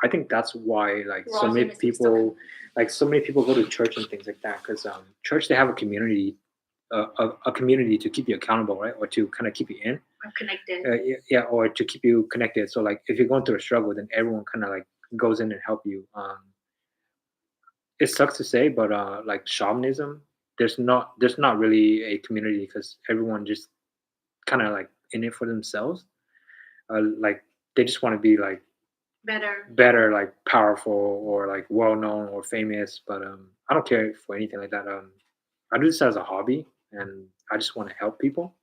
I think that's why like we're so all many humans. We still people like so many people go to church and things like that because church they have a community, a community to keep you accountable, right, or to kind of keep you in, are connected. yeah, or to keep you connected. So like if you're going through a struggle, then everyone kind of like goes in and help you. It sucks to say, but like shamanism, there's not really a community because everyone just kind of like in it for themselves. Like they just want to be like Better. like powerful or like well known or famous. But I don't care for anything like that. I do this as a hobby, and I just want to help people.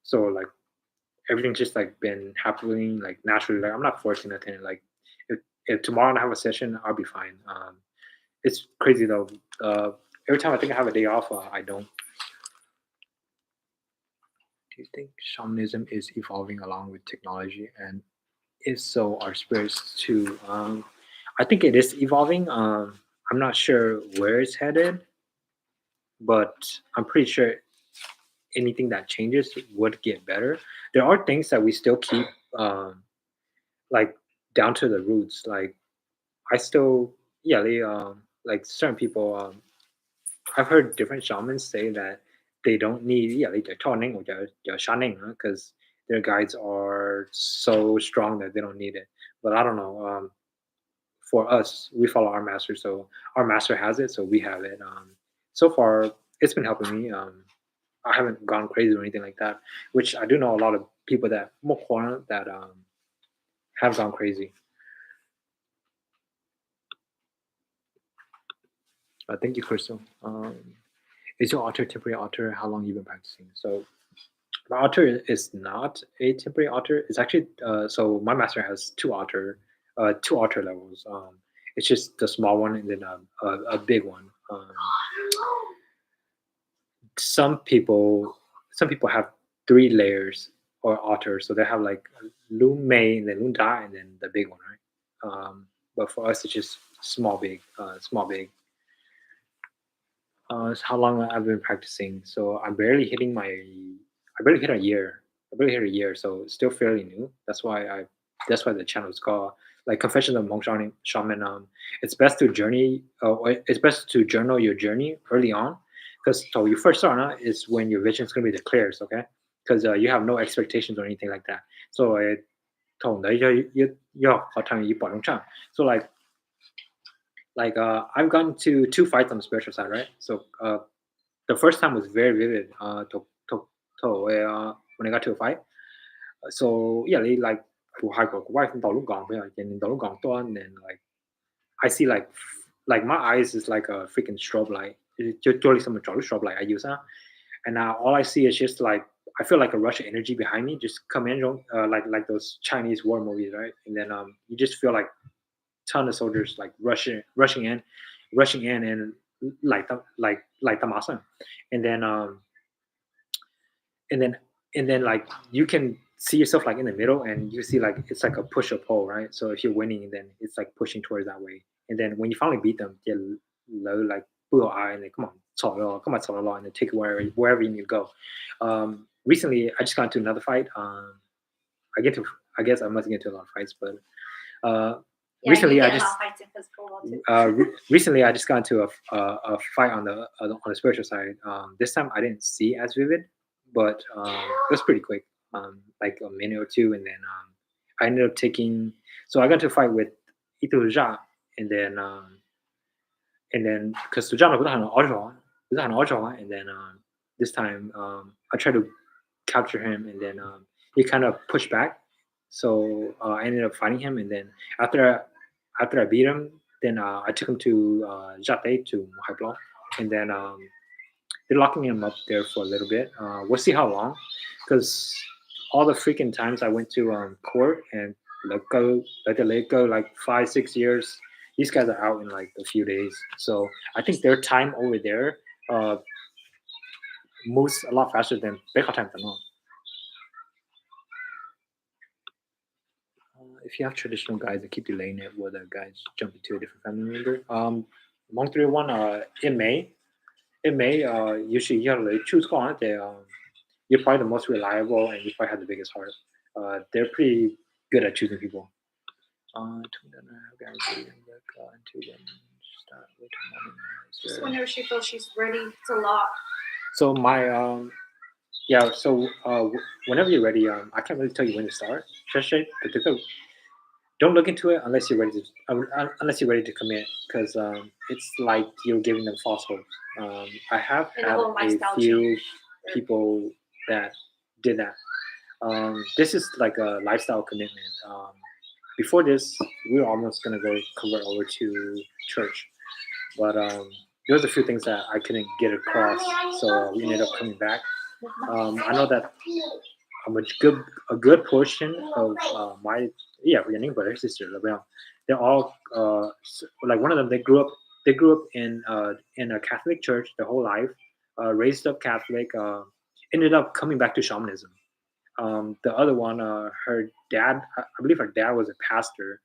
So like everything's just like been happening like naturally. Like I'm not forcing nothing. Like if tomorrow I have a session, I'll be fine. It's crazy though. Every time I think I have a day off, I don't. Do you think shamanism is evolving along with technology? And if so, are spirits too? I think it is evolving. I'm not sure where it's headed, but I'm pretty sure anything that changes would get better. There are things that we still keep um, like down to the roots. Like I still, yeah, like certain people. I've heard different shamans say that they don't need, yeah, like their toning or their shanning because their guides are so strong that they don't need it. But I don't know. For us, we follow our master, so our master has it, so we have it. So far, it's been helping me. I haven't gone crazy or anything like that, which I do know a lot of people that more that have gone crazy. Thank you, Crystal. Is your otter temporary otter? How long you been practicing? So my otter is not a temporary otter. It's actually so my master has two otter levels. It's just the small one and then a big one. Some people some people have three layers or otters, so they have like loom May and then loom Da and then the big one, right? But for us, it's just small big. How long I've been practicing. So I barely hit a year. I barely hit a year, so it's still fairly new. That's why the channel is called like Confessions of Hmong Shaman. It's best to it's best to journal your journey early on, because so you first start is when your vision is gonna be the clearest, okay? Because you have no expectations or anything like that. So it so I've gone to two fights on the spiritual side, right? So the first time was very vivid. When I got to a fight. So yeah, they like của hai của wife and Tolu gone, and Tolu gone to, and then like I see like my eyes is like a freaking strobe light. Totally some strobe light I use, and now all I see is just like I feel like a rush of energy behind me just come in, like those Chinese war movies, right? And then you just feel like ton of soldiers like rushing in, and like Tamasa, and then and then and then like you can see yourself like in the middle, and you see like it's like a push or pull, right? So if you're winning, then it's like pushing towards that way, and then when you finally beat them, they're low like blue eye and they come on, and then take it wherever you need to go. Recently, I just got into another fight. I get to I guess I must get into a lot of fights, but uh, Yeah, recently you I get a lot just of fights in physical world too. recently I just got into a fight on the spiritual side. This time I didn't see as vivid, but it was pretty quick, like a minute or two, and then I ended up taking. So I got to a fight with Ito Ja, and then because Sujana was an auto, and then this time I tried to capture him, and then he kind of pushed back. So I ended up fighting him, and then after after I beat him, then I took him to Jate to Haiblo, and then they're locking him up there for a little bit. We'll see how long, because all the freaking times I went to court and let go like 5 6 years. These guys are out in like a few days, so I think their time over there uh, moves a lot faster than Becca time. If you have traditional guides that keep delaying it, will the guides jump into a different family member? Monk 301, it may, usually you have to choose one. You're probably the most reliable and you probably have the biggest heart. They're pretty good at choosing people. Just whenever she feels she's ready, it's a lot. So my yeah, so whenever you're ready, I can't really tell you when to start. Don't look into it unless you're ready to commit, because it's like you're giving them false hopes. I have And the had whole a lifestyle few change. people that did that. This is like a lifestyle commitment. Before this, we were almost gonna go convert over to church, but there was a few things that I couldn't get across, so we ended up coming back. I know that a good a good portion of my Yanning brother sister, they're all like one of them. They grew up in a Catholic church their whole life, raised up Catholic, ended up coming back to shamanism. The other one, her dad, I believe her dad was a pastor,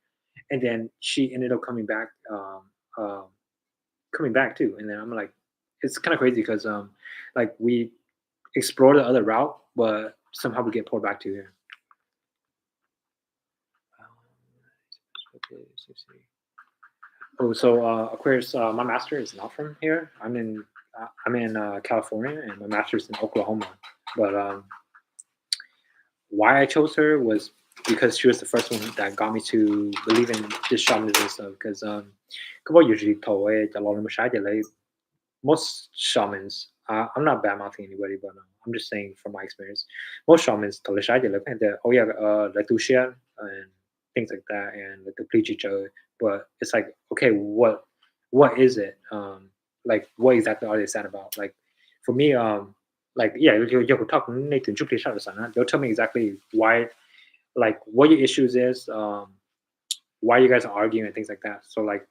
and then she ended up coming back too. And then I'm like, it's kind of crazy because like we explore the other route, but somehow we get pulled back to here. Okay, so see. Oh, so Aquarius, my master is not from here. I'm in California, and my master's in Oklahoma. But why I chose her was because she was the first one that got me to believe in this shamanism stuff. Because usually told most shamans, I'm not bad mouthing anybody, but I'm just saying from my experience, most shamans told the oh yeah, like do share and things like that, and like to please each other. But it's like, okay, what is it? Like what exactly are they sad about? Like for me, like yeah, you could talk. They'll tell me exactly why, like what your issues is, why you guys are arguing and things like that. So like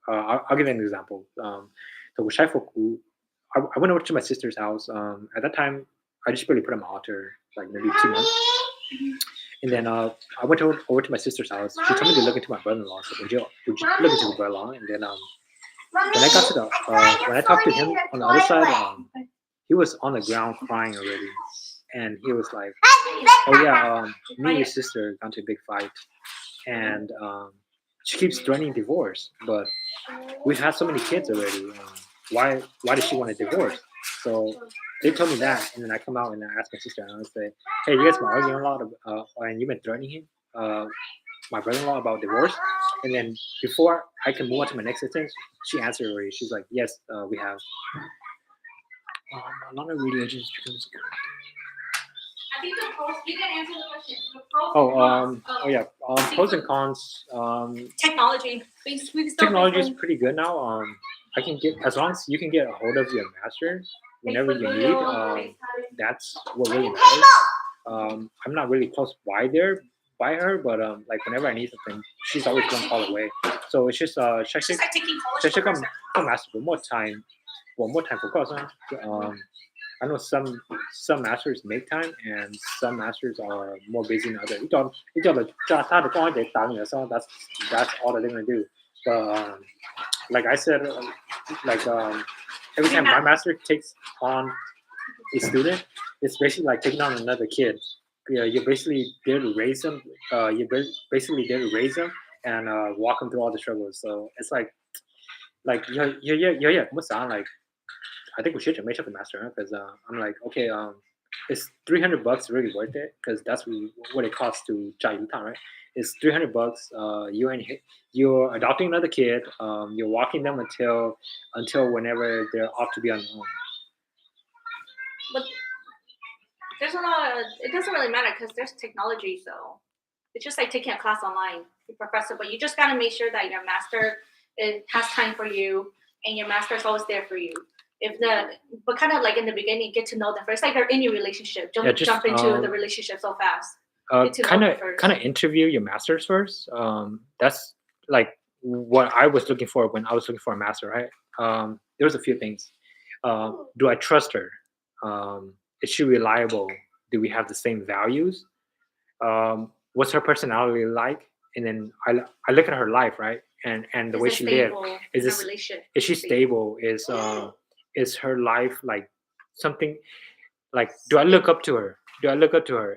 I'll give you an example. So I went over to my sister's house. At that time, I just barely put on my altar, like maybe 2 months. And then I went over to my sister's house. She told me to look into my brother-in-law. So would you look into the brother-in-law? And then when I got to the when I talked to him on the other side, he was on the ground crying already, and he was like, "Oh yeah, me and your sister got into a big fight, and she keeps threatening divorce, but we've had so many kids already. Why does she want a divorce?" So they told me that, and then I come out and I ask my sister, and I say, "Hey, you guys been arguing a lot, and you've been threatening him, my brother-in-law about divorce." And then before I can move on to my next sentence, she answered already. She's like, "Yes, we have." A lot of religions because. I think the pros. You can answer the question. The pros yeah. Pros and cons. Technology. Technology is pretty good now. I can get as long as you can get a hold of your master whenever you need. That's what really matters. I'm not really close by her, but like whenever I need something, she's always one call away. So it's just It's just like taking check college come master one more time for course. I know some masters make time and some masters are more busy than others. 你叫他的光得打你的时候, that's all that they're gonna do. But like I said, like every time my master takes on a student, it's basically like taking on another kid. Yeah, you're basically there to raise them. Basically there to raise them and walk them through all the struggles. So it's like yeah, what's that like? I think we should make up the master because I'm like, okay, is $300 really worth it? Because that's what it costs to Jai Yutan, right? It's $300. You're adopting another kid. You're walking them until whenever they're off to be on their own. But there's a lot of, it doesn't really matter because there's technology, so it's just like taking a class online, your professor. But you just gotta make sure that your master has time for you, and your master is always there for you. But kind of like in the beginning, get to know them first. Like they're in your relationship. Don't jump into the relationship so fast. Kind of interview your masters first. That's like what I was looking for when I was looking for a master, right? There was a few things. Do I trust her? Is she reliable? Do we have the same values? What's her personality like? And then I look at her life, right? And the way she lives. Is she stable? Is her life like something like? Do I look up to her?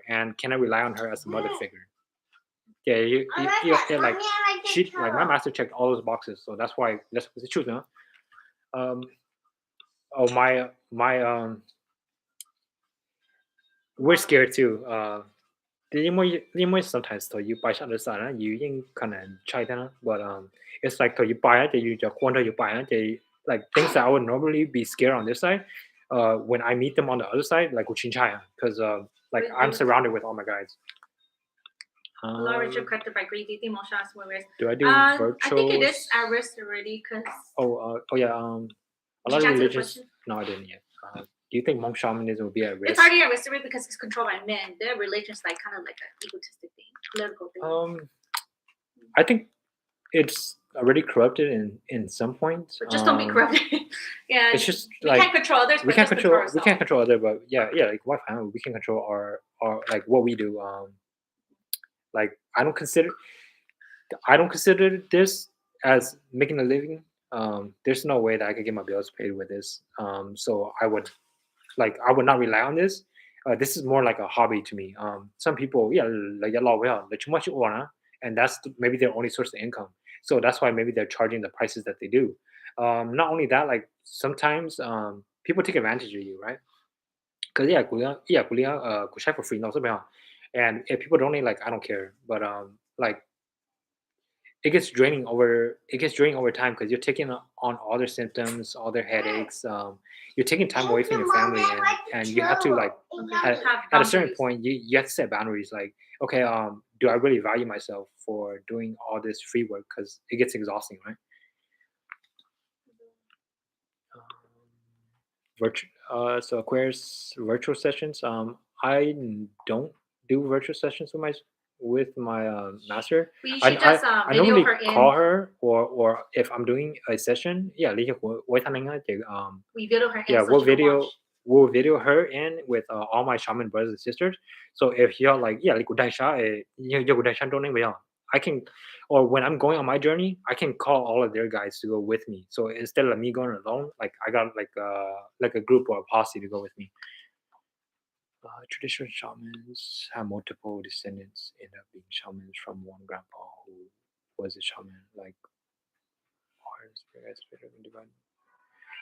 And can I rely on her as a mother figure? Yeah, like she, like my master checked all those boxes, so that's why that's the truth, huh? Oh my we're scared too. 因为 sometimes 头要拜上的时候呢，已经可能 try 它 but it's like 头要拜啊，就就光头要拜啊，就 like things that I would normally be scared on this side, when I meet them on the other side, like because like I'm surrounded with all my guides. Large corrected by greed. Do you think Hmong Shaman is more risk? Do I do virtual? I think it is at risk already because. Oh yeah. A lot of religions. No, I didn't yet. Do you think Hmong Shamanism will be at risk? It's already at risk because it's controlled by men. Their religion's like kind of like an egotistic thing, political thing. I think it's already corrupted in some points. But just don't be corrupted. Yeah. It's just we like can't control others. We can't control others, but yeah, like what family we can control our like what we do. Like I don't consider I don't consider this as making a living. There's no way that I could get my bills paid with this. So I would not rely on this. This is more like a hobby to me. Some people, yeah, like a lot well, too much order, and maybe their only source of income. So that's why maybe they're charging the prices that they do. Not only that, like sometimes people take advantage of you, right? Because kuliah for free, no, and if people donate, like I don't care, but like it gets draining over time because you're taking on all their symptoms, all their headaches. You're taking time away from your family, and you have to like Okay. at, Have at a certain boundaries. point you have to set boundaries. Like, okay, do I really value myself for doing all this free work? Because it gets exhausting, right? Um, so Aquarius virtual sessions. Don't do virtual sessions with my master. We I, should I just I video normally her in. call her, or if I'm doing a session, yeah, lý do với thanh á, We video her in yeah, so she can watch. we'll video her in with all my shaman brothers and sisters. So if you're like, yeah, like I can, or when I'm going on my journey, I can call all of their guys to go with me. So instead of me going alone, like I got like a group or a posse to go with me. Traditional shamans have multiple descendants end up being shamans from one grandpa who was a shaman, like ours.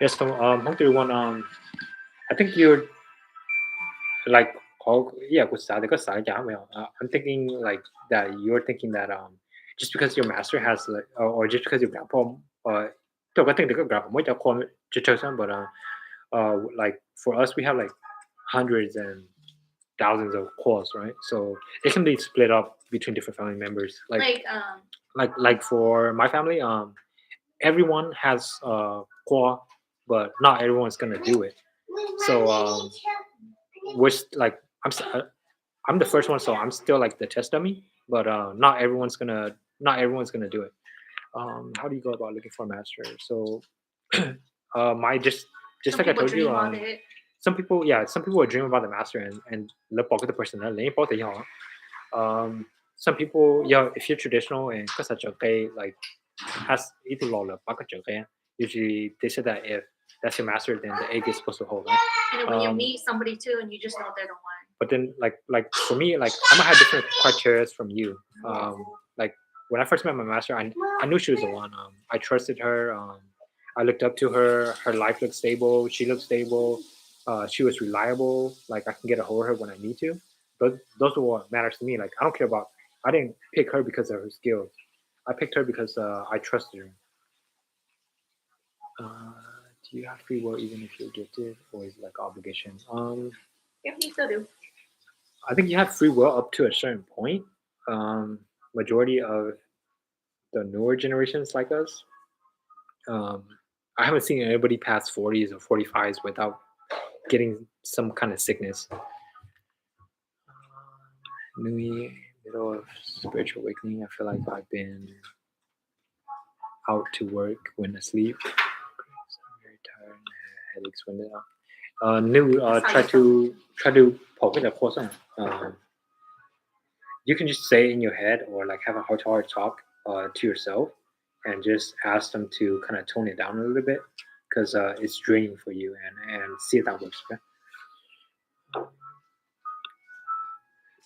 Yes, so Hong one, I think you're like I'm thinking like that you're thinking that just because your master has like or just because your grandpa tôi có think được cái grandpa mới cho con cho chơi xong, but like for us we have like hundreds and thousands of calls, right? So it can be split up between different family members. Like for my family, everyone has call, but not everyone's gonna do it. So like I'm the first one, so I'm still like the test dummy. But not everyone's gonna do it. How do you go about looking for a master? So, my just Some like I people told you, dream on it. some people will dream about the master and look the person that they both some people, yeah, if you're traditional and có such okay, like has either law usually they say that if that's your master, then the egg is supposed to hold, right? And when you meet somebody too, and you just know they're the one. But then like for me, like I might have different criteria from you. Like when I first met my master, I knew she was the one. I trusted her. I looked up to her. Her life looked stable. She looked stable. She was reliable. Like I can get a hold of her when I need to. But those are what matters to me. Like I don't care about. I didn't pick her because of her skills. I picked her because I trusted her. Do you have free will even if you're gifted, or is it like obligation? Yeah, you still do. I think you have free will up to a certain point. Majority of the newer generations like us, um, I haven't seen anybody past 40s or 45s without getting some kind of sickness. Nui, middle of spiritual awakening. I feel like I've been out to work when asleep. I'm very tired. Headaches when new try to poke in the course. You can just say in your head or like have a heart to heart talk to yourself and just ask them to kind of tone it down a little bit because it's draining for you and see if that works. Okay?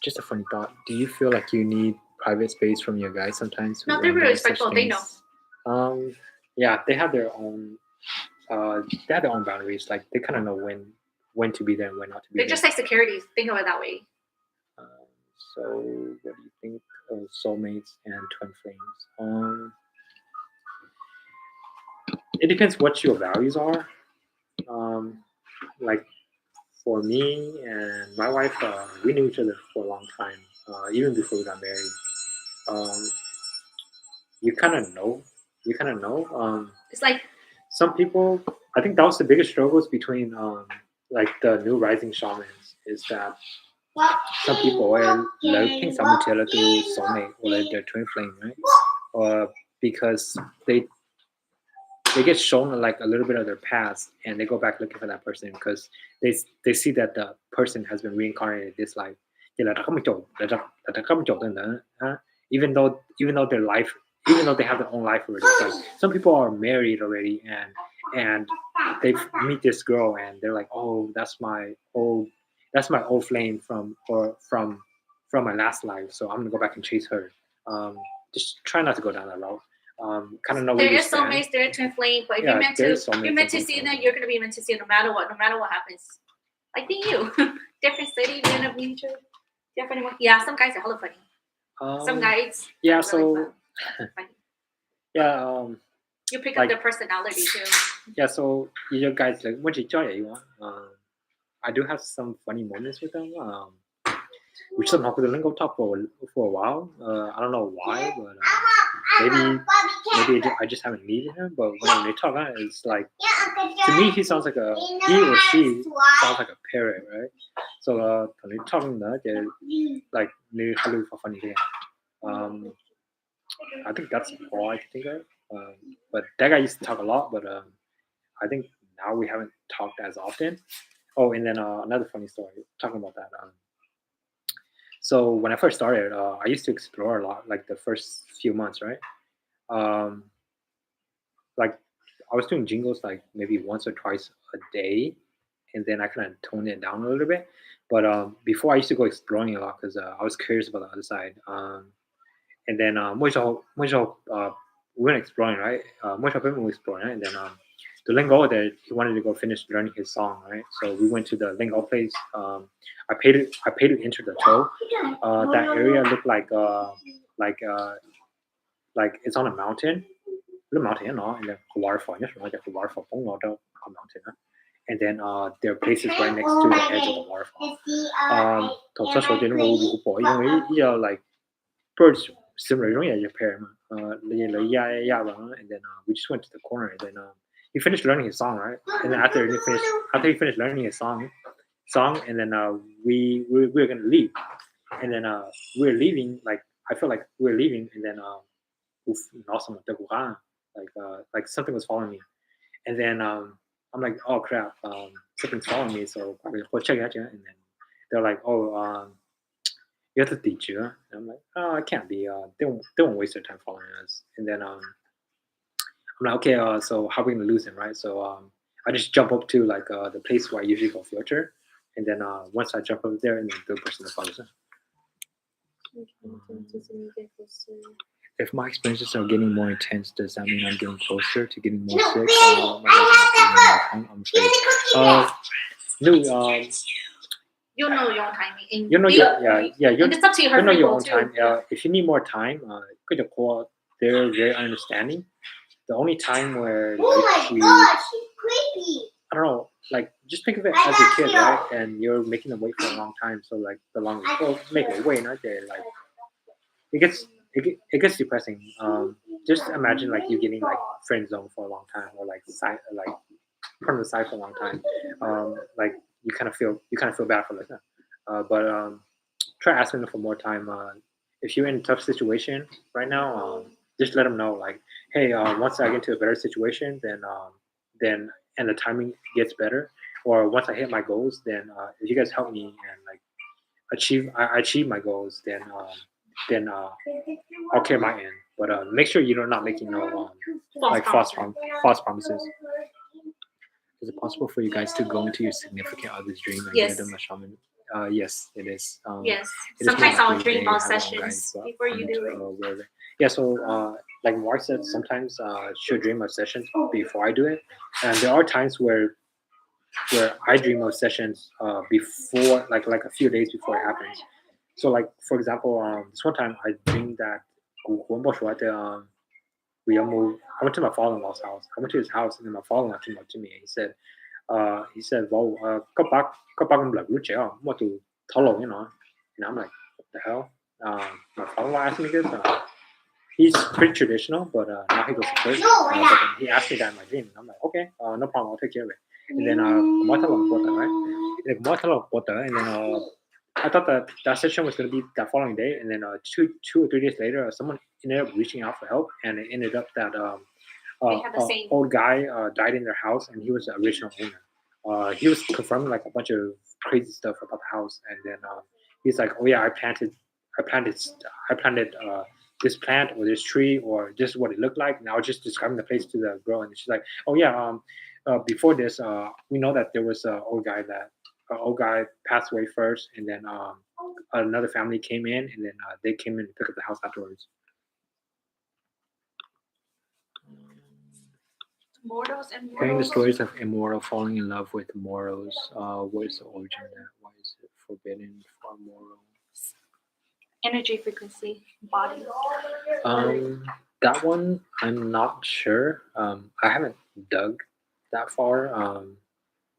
Just a funny thought. Do you feel like you need private space from your guys sometimes? No, they're very respectful. They know. Yeah, they have their own. They have their own boundaries. Like they kind of know when to be there and when not to be They're there. just like securities. Think of it that way. So, what do you think of soulmates and twin flames? It depends what your values are. Like for me and my wife, we knew each other for a long time, even before we got married. Um, you kind of know. You kind of know. It's like some people. I think that was the biggest struggles between like the new rising shamans is that some people are looking someone to soulmate or their twin flame, right? Or because they get shown like a little bit of their past and they go back looking for that person because they see that the person has been reincarnated this life. Thì là nó không chột, là nó không chột nữa, even though their life, even though they have their own life already. Like some people are married already, and they meet this girl and they're like, oh, that's my old flame from my last life, so I'm gonna go back and chase her. Just try not to go down that route. Kind of know where There you is stand. soulmates, there are twin flame, but if Yeah, you're meant there to, is soulmates you're meant and to see twin them, flame. you're gonna be meant to see them no matter what happens. Like me, you, different city, different nature, different. Yeah, some guys are hella funny. Some guys, yeah, are really so funny. yeah, You pick like- up their personality too. yeah, so you guys like what you want. I do have some funny moments with them. We still not going to talk for a while. I don't know why, but maybe I just haven't needed him. But when they talk, it's like to me he sounds like he or she sounds like a parrot, right? So when they talking that, they like new hello for funny thing. I think that's all I can think of. But that guy used to talk a lot, but I think now we haven't talked as often. Oh, and then another funny story talking about that. So when I first started, I used to explore a lot, like the first few months, right? Um, like I was doing jingles like maybe once or twice a day, and then I kind of toned it down a little bit. But before I used to go exploring a lot because I was curious about the other side. And then we went exploring, right? Most of them were exploring, right? And then the Lingo that he wanted to go finish learning his song, right? So we went to the Lingo place. I paid to enter the toll. That area looked like it's on a mountain, little mountain, you know, and then a waterfall. Just like a waterfall, a mountain. And then there are places right next to the edge of the waterfall. 頭先所講我如果因為依個 like birds similar 容易一 pair 嘛，and then we just went to the corner and then he finished learning his song, right? And then after he finished learning his song, and then we were gonna leave, and then we were leaving. Like I felt like we were leaving, and then awesome like something was following me, and then I'm like, oh crap, something's following me, so I'm gonna go check it out, and then they're like, oh, you have to teach you. And I'm like, oh, I can't be. They won't waste their time following us. And then I'm like, okay, so how are we gonna lose him, right? So I just jump up to like the place where I usually go filter, and then once I jump up there, and then the person that follows him. If my experiences are getting more intense, does that mean I'm getting closer to getting more sick? I'm afraid. No, You know your own timing. And you know, and it's up to her you know your people own too. time. If you need more time, they're very understanding. The only time where like, she's creepy. I don't know, like just think of it as a kid, right? And you're making them wait for a long time. So like the longer you make it wait, not there, like it gets depressing. Just imagine like you getting like friend zone for a long time, or like from the side for a long time. Like you kind of feel bad for that. But try asking them for more time. If you're in a tough situation right now, just let them know like, hey, once I get into a better situation, then and the timing gets better, or once I hit my goals, then if you guys help me and like I achieve my goals, then I'll clear my end. But make sure you're not making no like false promises. Is it possible for you guys to go into your significant other's dream and Yes. give them a shaman? Yes, it is. Yes. It is Sometimes more I'll likely dream they about have their own sessions guides, before you do it. whatever. Yeah, so like Mark said, sometimes she'll dream of sessions before I do it, and there are times where I dream of sessions before, like a few days before it happens. So like for example, this one time I dreamed that we moved. I went to my father-in-law's house. I went to his house, and then my father-in-law came up to me. He said, "Well, có bác làm lúc trẻ không? Mà tụi thấu lộ, you know." And I'm like, "What the hell?" My father-in-law asked me this. He's pretty traditional, but now he goes to church. But then he asked me that in my dream, and I'm like, "Okay, no problem. I'll take care of it." And then right? And then I thought that session was going to be that following day, and then two or 3 days later, someone ended up reaching out for help, and it ended up that They have the same. old guy died in their house, and he was the original owner. He was confirming like a bunch of crazy stuff about the house, and then he's like, "Oh yeah, I planted this plant or this tree or just what it looked like. And I was just describing the place to the girl, and she's like, "Oh yeah, before this, we know that there was an old guy passed away first, and then another family came in, and then they came in and took up the house afterwards." Mortals and Hearing the mortals. stories of immortal falling in love with mortals, what is the origin of that? Why is it forbidden for mortal? Energy frequency, body. That one I'm not sure. I haven't dug that far.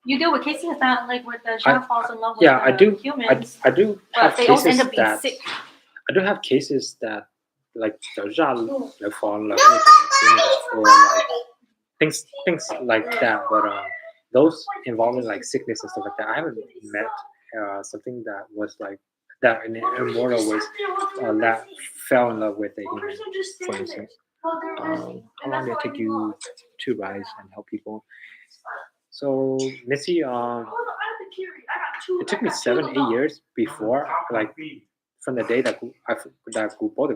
You deal with cases that like where the I, shadow falls in love with yeah, the I do. humans, I do but have they also end cases up being that sick. I do have cases that like like fall in love with humans or like things like that. But those involving like sickness and stuff like that, I haven't met something that was like that in immortal was that fell in love with a human, for instance. How long did it take you to rise and help people? So Missy, it took me 7 8 years before, like from the day that that bought the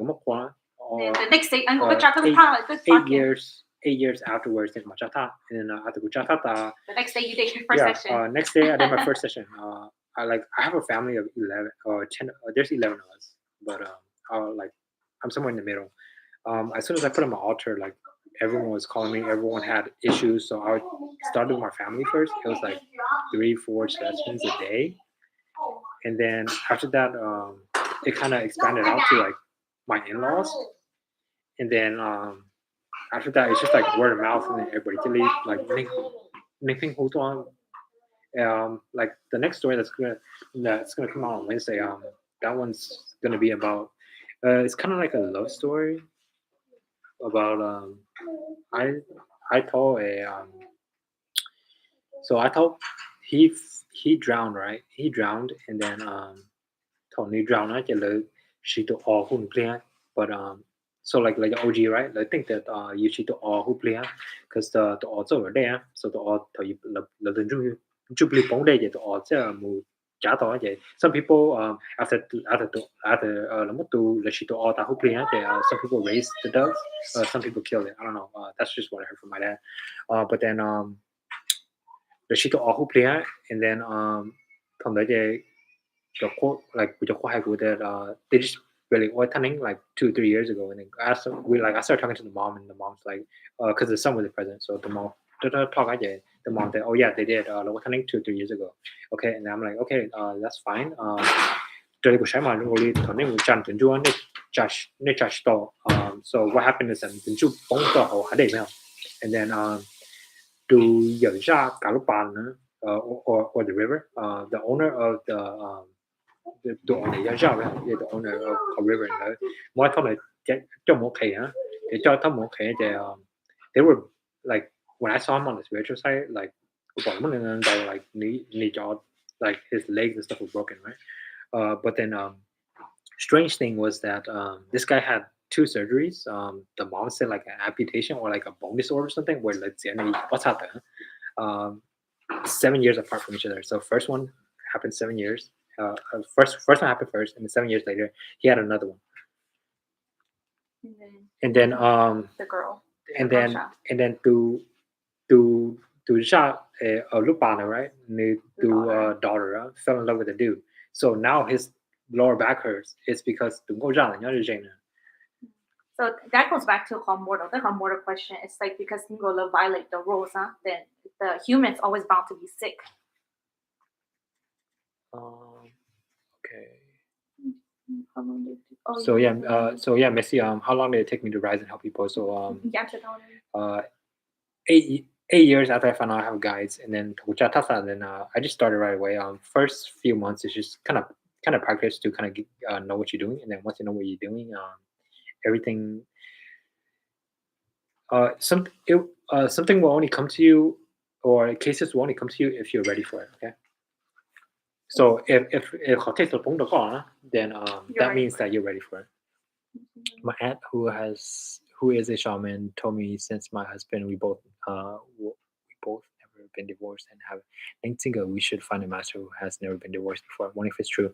or The next day, anh có cái uh, tra thức eight, tha cái eight fucking. years 8 years afterwards in Machata, and then after Kuchata, The next day you did your first session. next day I did my first session. I have a family of 11 or 10. There's 11 of us, but like I'm somewhere in the middle. As soon as I put on my altar, like everyone was calling me. Everyone had issues, so I started with my family first. It was like 3 4 sessions a day, and then after that, it kind of expanded out to like my in-laws, and then after that, it's just like word of mouth, and then everybody to leave. Like Ning Hu Tuan. Like the next story that's gonna come out on Wednesday. That one's gonna be about. It's kind of like a love story about. I I told a so I told he drowned, right? He drowned, and then told me drowned. I just she to all who play, but so like the OG, right? I think that you should to all who play because the odds over there, so the odds tell you the jubilee bong day the odds mu trả tỏ vậy. Some people after làm mất tu là chỉ to all who play some people raise the dogs, some people kill it. I don't know. That's just what I heard from my dad. But then the shito all play, and then from the court like with the court that they just really what turning like 2 3 years ago, and then I started talking to the mom, and the mom's like because the son was present, so the mom talk again. The mom said, "Oh yeah, they did. What turning 2 3 years ago." Okay, and I'm like, okay, that's fine. Tôi có mà luôn đi thằng này chăn tuần chu này judge to. So what happened is that tuần chu bóng to hậu hả đấy nào, and then to Yaja Galupan or the river, the owner of the owner Yaja, the owner of a river in there. Mỗi thằng này trong một kỳ á, để cho thằng một kỳ thì they were like when I saw him on the spiritual side, like like like his legs and stuff were broken, right? But then strange thing was that this guy had two surgeries. The mom said like an amputation or like a bone disorder or something where let's say what's happened. 7 years apart from each other. So first one happened 7 years. First one happened first, and then 7 years later he had another one. And then The girl. and then and then to shot a Lupana, right? To daughter fell in love with a dude. So now his lower back hurts. It's because to go down. So that goes back to a mortal. The mortal question. It's like because Ningola violate the rules, then the human's always bound to be sick. Okay. Oh, So yeah, Messi. How long did it take me to rise and help people? So yeah, 8 years after I found out I have guides, and then then I just started right away. First few months is just kind of practice to kind of know what you're doing, and then once you know what you're doing, everything. Something will only come to you, or cases will only come to you if you're ready for it. Okay. So if họ takes the phone then that means that you're ready for it. My aunt, who is a shaman, told me since my husband we both never been divorced and have single, we should find a master who has never been divorced before. I wonder if it's true.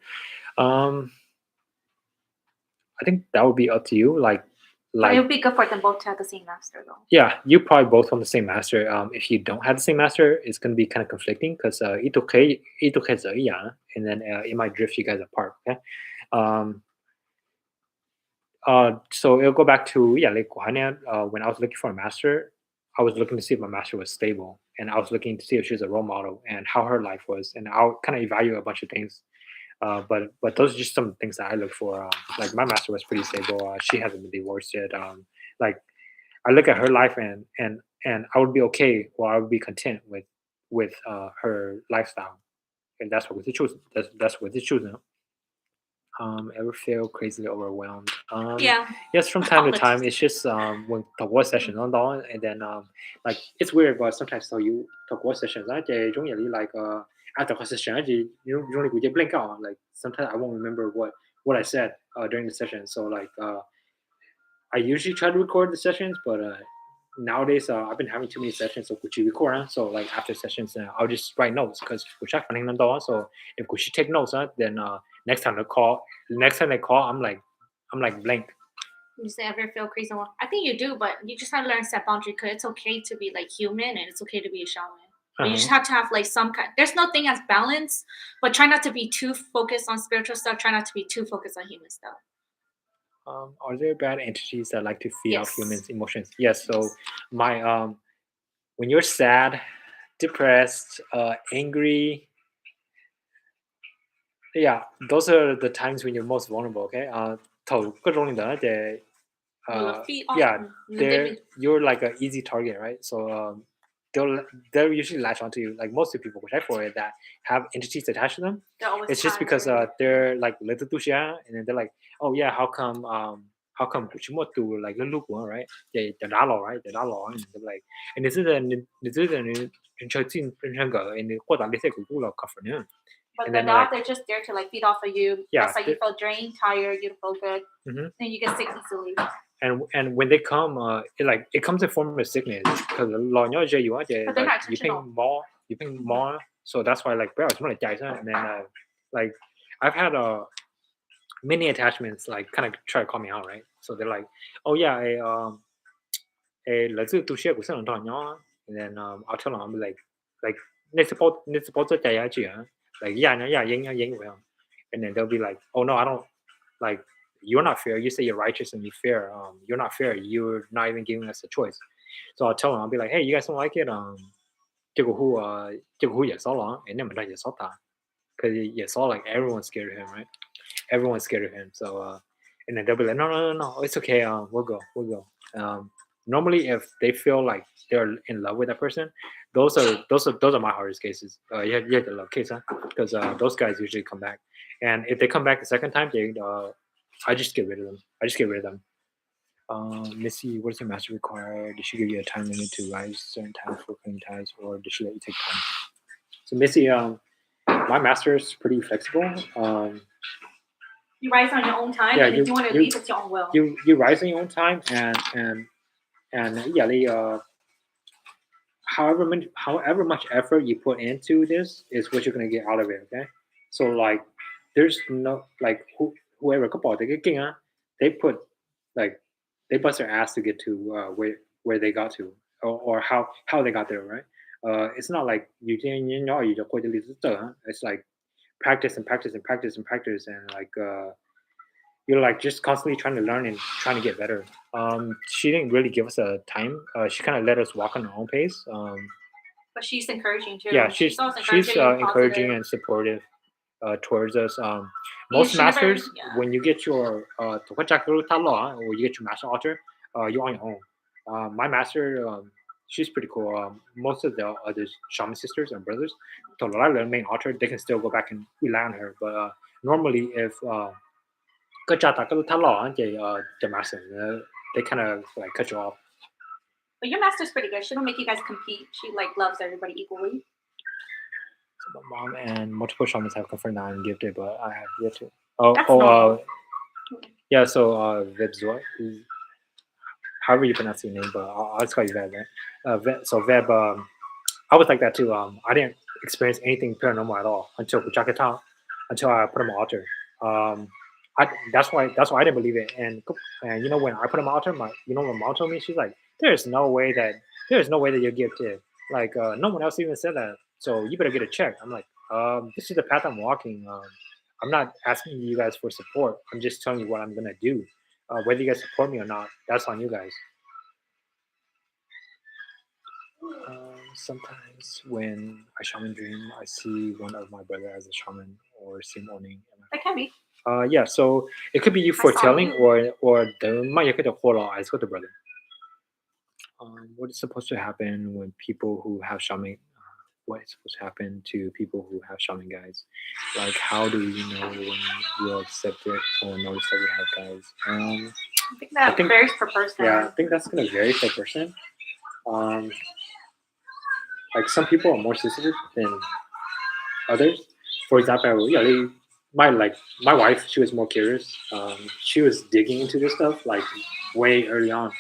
I think that would be up to you. But Like it would be good for them both to have the same master, though. yeah, you probably both want the same master. If you don't have the same master, it's going to be kind of conflicting because and then it might drift you guys apart. Okay. Um, so it'll go back to when I was looking for a master, I was looking to see if my master was stable, and I was looking to see if she was a role model and how her life was, and I'll kind of evaluate a bunch of things. But those are just some things that I look for. Like my master was pretty stable. She hasn't been divorced yet. Like I look at her life and I would be okay, or I would be content with her lifestyle, and that's what we choose. That's what they choose now. Ever feel crazily overwhelmed? Yeah. Yes, from time All to the time. It's just when talk war sessions on down, and then like it's weird, but sometimes so you talk war sessions, I usually like after a session, you usually we just blink out. Like sometimes I won't remember what I said during the session. So like I usually try to record the sessions, but nowadays I've been having too many sessions, so Gucci record. So like after sessions, I'll just write notes because Gucci running them down. So if Gucci take notes, then next time they call, I'm like blank. You say ever feel crazy? I think you do, but you just have to learn to set boundaries because it's okay to be like human and it's okay to be a shaman. But you just have to have like some kind. There's no thing as balance, but try not to be too focused on spiritual stuff. Try not to be too focused on human stuff. Are there bad entities that like to feed off Yes. humans' emotions? Yes. So Yes. my when you're sad, depressed, angry, yeah, those are the times when you're most vulnerable. Okay. 头各种的的 feed off yeah, manipulate. you're like an easy target, right? So they'll usually latch onto you. Like most of the people, which I for it, that have entities attached to them, They're always it's just because tired. they're like little tushia, and then they're like, oh yeah, how come kuchimotu like little one, right? They're not all right, they're not all, and they're like, and this is the and the quarter they say cover. But And the then, dog, like- they're just there to like feed off of you. Yeah, That's like you feel drained, tired, you feel good, Mhm. then you get sick easily. And when they come, it comes in form of sickness because But they're not you intentional. pay more, so that's why like bro, it's really dice, and then like I've had many attachments like kind of try to call me out, right? So they're like, oh yeah, let's do share with some and then I'll tell them I'm like let's support like yeah, and then they'll be like, oh no, I don't like you're not fair. You say you're righteous and you're fair. You're not fair. You're not even giving us a choice. So I'll tell them, I'll be like, hey, you guys don't like it. 结果who 也烧了 and then 们也烧他 because 也烧 like everyone's scared of him, right? Everyone's scared of him. So and then they'll be like, no, it's okay. We'll go. Normally, if they feel like they're in love with that person, those are my hardest cases. You have to love case, because those guys usually come back, and if they come back the second time, I just get rid of them. Missy, what does your master require? Did she give you a time limit to rise certain times for cleaning ties, or did she let you take time? So Missy, my master is pretty flexible. You rise on your own time, Yeah, and if you want to leave, it's your own will. You rise on your own time, and yeah, however much effort you put into this is what you're gonna get out of it. Okay, so like there's no like whoever couple they put like they bust their ass to get to where they got to, or how they got there, right? It's not like you know you it's like practice and practice and practice and practice, and like you're like just constantly trying to learn and trying to get better. She didn't really give us a time. She kind of let us walk on our own pace. But she's encouraging too. Yeah, she's always encouraging positive. and supportive towards us. Most She never- masters, yeah. when you get your or you get your master altar, you're on your own. My master, she's pretty cool. Most of the other shaman sisters and brothers, the main altar, they can still go back and rely on her. But normally, if the master, they kind of like cut you off. But your master's pretty good. She don't make you guys compete. She like loves everybody equally. So my mom and multiple shamans have confirmed that I'm gifted, but I have yet to. That's normal. Yeah. So Vebzoy, however you pronounce your name, but I'll just call you Veb, right? So Veb, I was like that too. I didn't experience anything paranormal at all until Kuchakata, until I put him on altar. That's why I didn't believe it. And when I put a altar, my what mom told me, she's like, there's no way that you're gifted. Like no one else even said that. So you better get a check. I'm like, this is the path I'm walking. I'm not asking you guys for support. I'm just telling you what I'm gonna do. Whether you guys support me or not, that's on you guys. Sometimes when I shaman dream, I see one of my brother as a shaman or same owning. That can be. Yeah, so it could be you I saw foretelling you. or the might could eyes got the brother. What is supposed to happen when people who have shaman? What is supposed to happen to people who have shaman guys? Like, how do we know when we'll accept it or notice that we have guys? I think that varies per person. Yeah, I think that's gonna vary per person. Like some people are more sensitive than others. For example, yeah, my wife, she was more curious. She was digging into this stuff like way early on.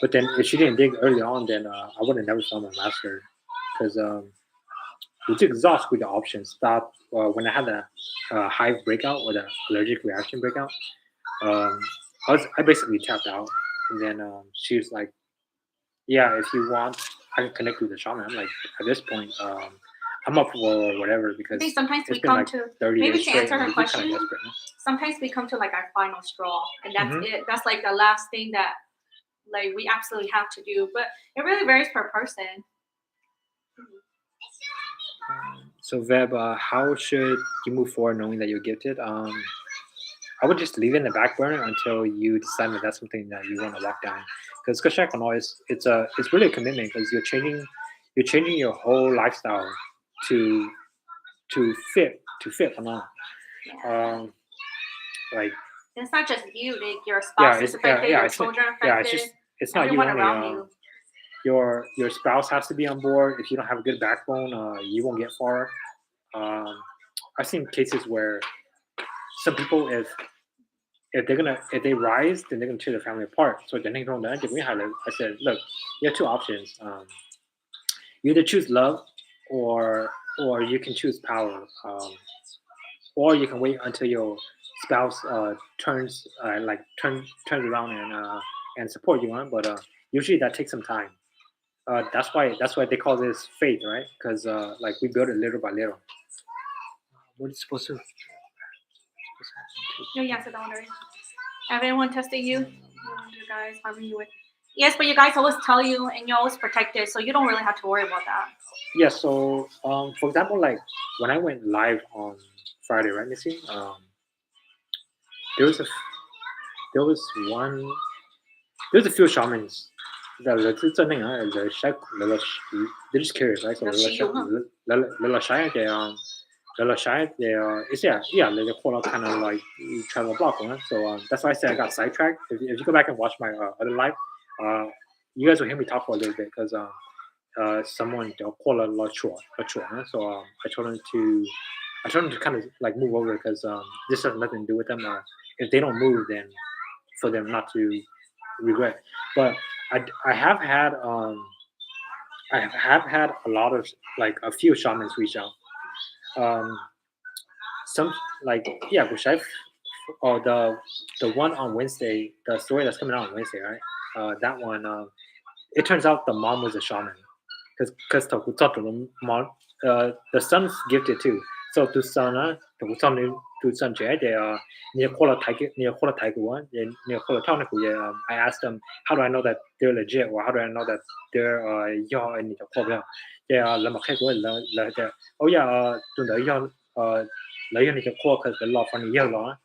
But then if she didn't dig early on, then I would have never found my master because we took exhaust with the options. That when I had a hive breakout or the allergic reaction breakout, um, I basically tapped out, and then she was like, "Yeah, if you want, I can connect with the shaman." I'm like, at this point, I'm up for whatever I because think sometimes we it's been come like to 30 maybe days to straight, answer and her we're kind question. of desperate. Huh? Sometimes we come to like our final straw, and that's Mhm. it. That's like the last thing that like we absolutely have to do. But it really varies per person. So Veb, how should you move forward knowing that you're gifted? I would just leave it in the back burner until you decide that that's something that you want to walk down. Because Kashak is it's really a commitment because you're changing your whole lifestyle to fit on all. Yeah. Like It's not just you, like your spouse is affected, your children affected, it's not you everyone only. around you. Your spouse has to be on board. If you don't have a good backbone, you won't get far. Um, I've seen cases where some people, if they rise, then they're gonna tear their family apart. So then they don't. I said, look, you have two options. You either choose love, or you can choose power, or you can wait until your spouse turns around and support you on. But usually that takes some time. That's why they call this faith, right? Because like we build it little by little. What is supposed to? No, yes, I don't worry. Have anyone tested you? You guys harming you with? Yes, but you guys always tell you, and you're always protected, so you don't really have to worry about that. Yeah. So for example, like when I went live on Friday, right, Missy? There was a there was one there's a few shamans that they're just curious, right? So they call out kind of like travel block one. So that's why I said I got sidetracked. If you go back and watch my other live, uh, you guys will hear me talk for a little bit because someone call a chore. So I told them to kind of like move over because this has nothing to do with them. If they don't move, then for them not to regret. But I have had a lot of like a few shamans reach out. Um, some like yeah, which I've or the one on Wednesday, the story that's coming out on Wednesday, right? That one, it turns out the mom was a shaman because the son's gifted too. So to son, to son they near quality one, near quality I asked them, how do I know that they're legit, or how do I know that they're yaw and the quality? They are lama khai của là oh yeah, tuần đấy yaw lấy những cái qua cái lọ phần yaw lọ,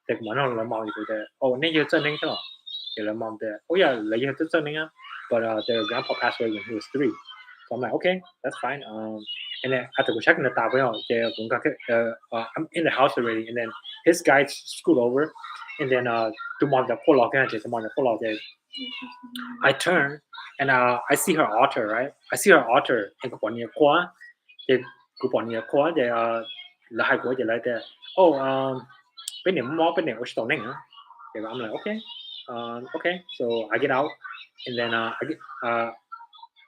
thì mà nó là mong như thế. Oh, nên giờ chân nên thế nào? Thì là mong thế. Oh yeah, lấy giờ chân nên á. But their grandpa passed away when he was 3. So I'm like, okay, that's fine. And then after checking the table, I'm in the house already, and then his guys scoot over, and then I turn and I see her altar, right? I see her altar and they là hai của like that. Oh, bên này mò bên này ở chỗ này hả? I'm like, okay, okay. So I get out, and then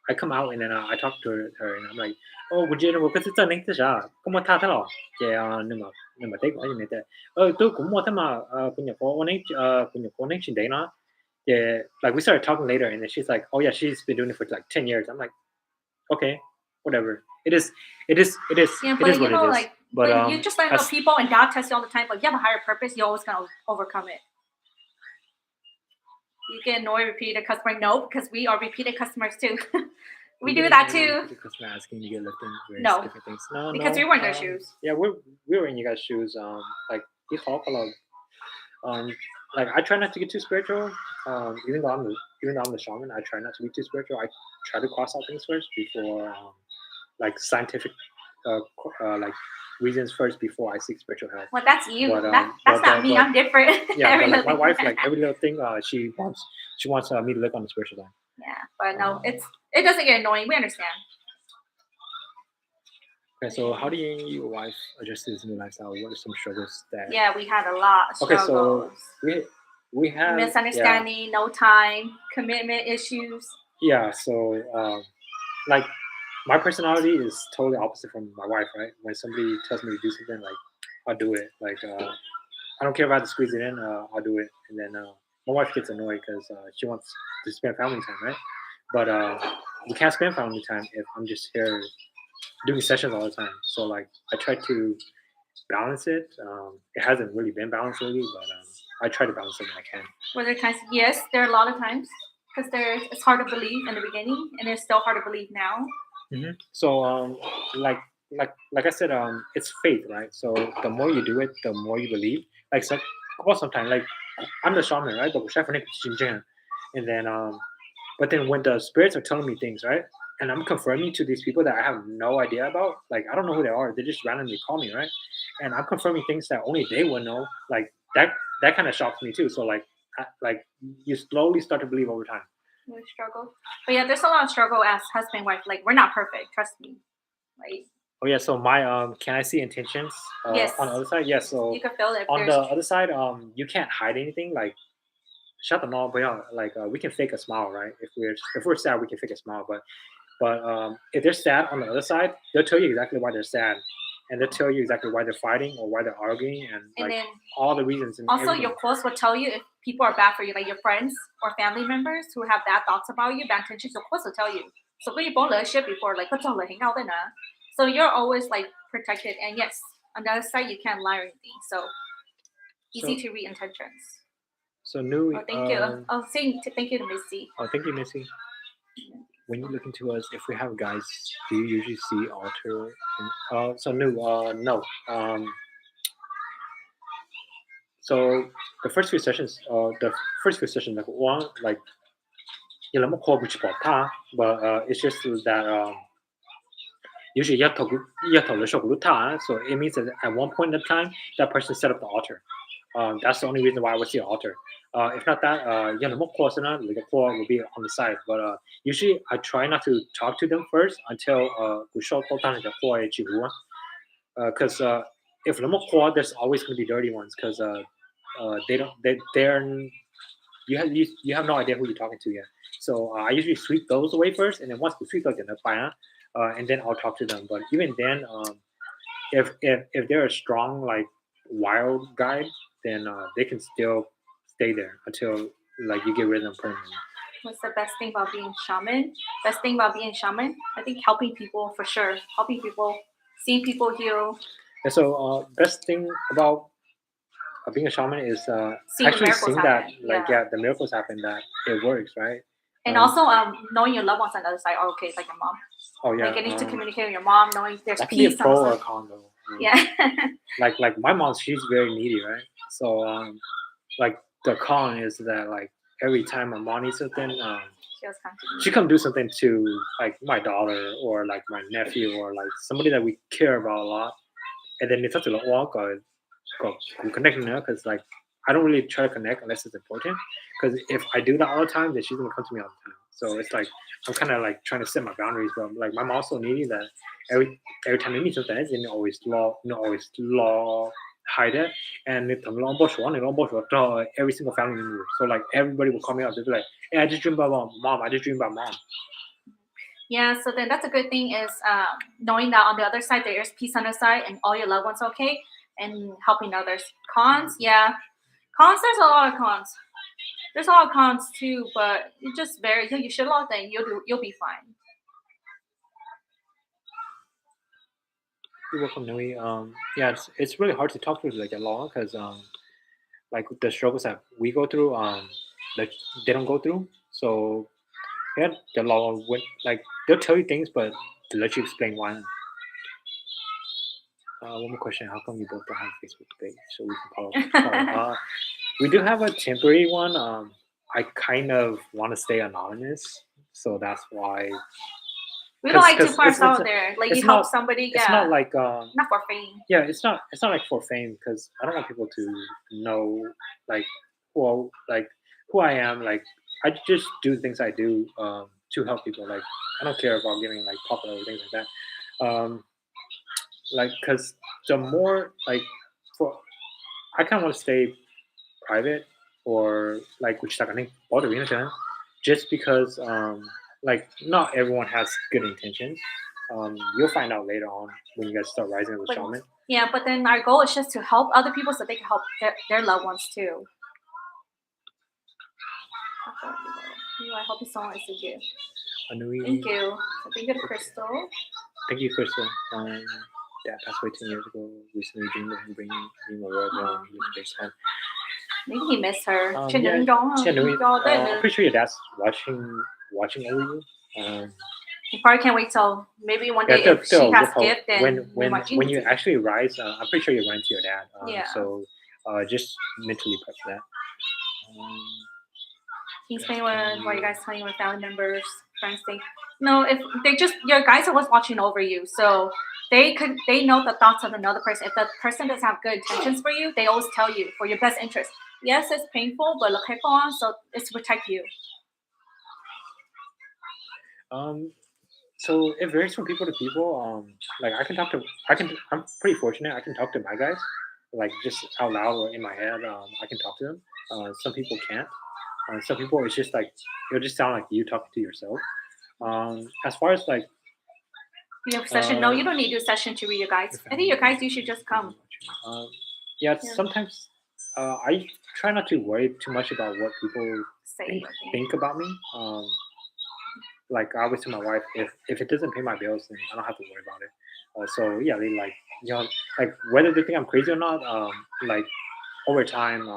I come out and then I talk to her and I'm like, oh, would you know cái chân này thế sao? Có một thằng thế nào? Chị nhưng mà thấy có gì này tôi cũng mua thế mà cũng nhập có này cũng nhập có này chuyện đấy nó. Yeah, like we started talking later, and then she's like, "Oh yeah, she's been doing it for like 10 years." I'm like, "Okay, whatever. It is Yeah, it but is what you know, it is." like, But when you just let know as- people and God tests you all the time, but you have a higher purpose, you're always gonna overcome it. You can annoy repeated customer, no, because we are repeated customers too. we do that too. The customer asking to get lifting various No. different things. No, Because no, we were in their shoes. Yeah, we were in you guys' shoes. Like you talk a lot. Like I try not to get too spiritual. Even though I'm the shaman, I try not to be too spiritual. I try to cross out things first before like scientific like reasons first before I seek spiritual help. Well, that's you. But, that's not me. I'm different. Yeah, but like my Every wife, little like every little thing, she wants me to look on the spiritual side. Yeah, but no, it doesn't get annoying. We understand. Okay, so how do you and your wife adjust to this new lifestyle? What are some struggles that? Yeah, we had a lot of Okay, struggles. so we have misunderstanding, no time, commitment issues. Yeah, so like my personality is totally opposite from my wife, right? When somebody tells me to do something, like I'll do it. Like I don't care if I have to squeeze it in, I'll do it. And then my wife gets annoyed because she wants to spend family time, right? But you can't spend family time if I'm just here doing sessions all the time. So like I try to balance it. It hasn't really been balanced lately, but I try to balance it when I can. Were there times? Yes, there are a lot of times because it's hard to believe in the beginning, and it's still hard to believe now. So like I said, it's faith, right? So the more you do it, the more you believe. Like sometimes, like I'm the shaman, right? But and then but then when the spirits are telling me things, right? And I'm confirming to these people that I have no idea about, like I don't know who they are. They just randomly call me, right? And I'm confirming things that only they would know. Like that kind of shocks me too. So like you slowly start to believe over time. We struggle, but yeah, there's a lot of struggle as husband wife. Like we're not perfect, trust me. Like Oh yeah, so my can I see intentions Yes. on the other side? Yes, so you can feel it. on the other side, you can't hide anything. Like shut them all, but yeah, like we can fake a smile, right? If we're sad, we can fake a smile. But if they're sad on the other side, they'll tell you exactly why they're sad, and they'll tell you exactly why they're fighting or why they're arguing, and like then all the reasons. And also everything. your quotes will tell you if people are bad for you, like your friends or family members who have bad thoughts about you, bad intentions. Your quotes will tell you. So when you bought the shit before, like so you're always like protected. And yes, on the other side you can't lie or anything. So easy to read intentions. So new. Oh, thank you. I'll say thank you to Missy. Oh, thank you, Missy. When you look into us, if we have guys, do you usually see altar? So new. No. So the first few sessions, like one, like you know, call which part, but it's just that usually you have to so it means that at one point in time that person set up the altar. That's the only reason why I would see an altar. If not that, you know, like a core will be on the side. But usually I try not to talk to them first until because if there's always going to be dirty ones because they're you have no idea who you're talking to yet. So I usually sweep those away first, and then once we sweep and then I'll talk to them. But even then, if they're a strong like wild guide, then they can still stay there until like you get rid of them permanently. What's the best thing about being shaman? Best thing about being shaman, I think helping people for sure. Helping people, seeing people heal. And so best thing about being a shaman is actually seeing that the miracles happen, that it works, right? And also knowing your loved ones on the other side are okay, like your mom. Oh yeah, like getting to communicate with your mom, knowing there's that peace. That can be a pro or a con though. Yeah. like my mom, she's very needy, right? So like the con is that like every time my mom needs something, she come do something to like my daughter or like my nephew or like somebody that we care about a lot, and then it's such a long go connecting her because like I don't really try to connect unless it's important, because if I do that all the time, then she's gonna come to me all the time. So it's like I'm kind of like trying to set my boundaries, but like my mom's so needy that every time I meet something, they always hide it, and every single family member. So like everybody will call me up. They'll be like, "Hey, I just dreamed about mom. I just dreamed about mom." Yeah, so then that's a good thing is knowing that on the other side there is peace on the side and all your loved ones okay and helping others. Cons, yeah. Cons, there's a lot of cons. There's a lot of cons too, but you just very you should love them. You'll be fine. You're welcome, Nui. Yeah, it's really hard to talk to like a long because like the struggles that we go through, like they don't go through. So yeah, the law would like they'll tell you things, but to let you explain why. One more question: how come you both don't have a Facebook page so we can follow? We do have a temporary one. I kind of want to stay anonymous, so that's why. We don't like to 'Cause put ourselves out there. Like it's you help not somebody, it's yeah. not like Not for fame. yeah, it's not like for fame because I don't want people to know like who I am. Like I just do things I do to help people. Like I don't care about getting like popular or things like that. Like because the more like for I kind of want to stay private or like which like I think all the reason just because like not everyone has good intentions. You'll find out later on when you guys start rising as a But- shaman. Yeah, but then our goal is just to help other people so they can help their loved ones too. I hope you saw it, thank you. Anui, Thank you. So thank you to Crystal. thank you, Crystal. Dad passed away 10 years ago. Recently dreamed of him bringing me a red one. He was very sad. Maybe he missed her. Yeah, Nui, I'm pretty sure your dad's watching over you. You probably can't wait till maybe one day Yeah, if she has gift, then when you actually rise, I'm pretty sure you're running to your dad. Yeah. So just mentally prep for that. He's playing with what you guys playing with family members, friends. No, if they just your guys are always watching over you, so they know the thoughts of another person. If the person doesn't have good intentions for you, they always tell you for your best interest. Yes, it's painful, but look on, so it's to protect you. So it varies from people to people. Like I'm pretty fortunate. I can talk to my guys, like just out loud or in my head. I can talk to them. Some people can't. Some people it's just like it'll just sound like you talking to yourself. As far as like You have a session? No, you don't need to do a session to read your guides. I think your guides you should just come. Yeah, sometimes I try not to worry too much about what people Say think about me. Like I always tell my wife, if it doesn't pay my bills, then I don't have to worry about it. So yeah, they like like whether they think I'm crazy or not, like over time,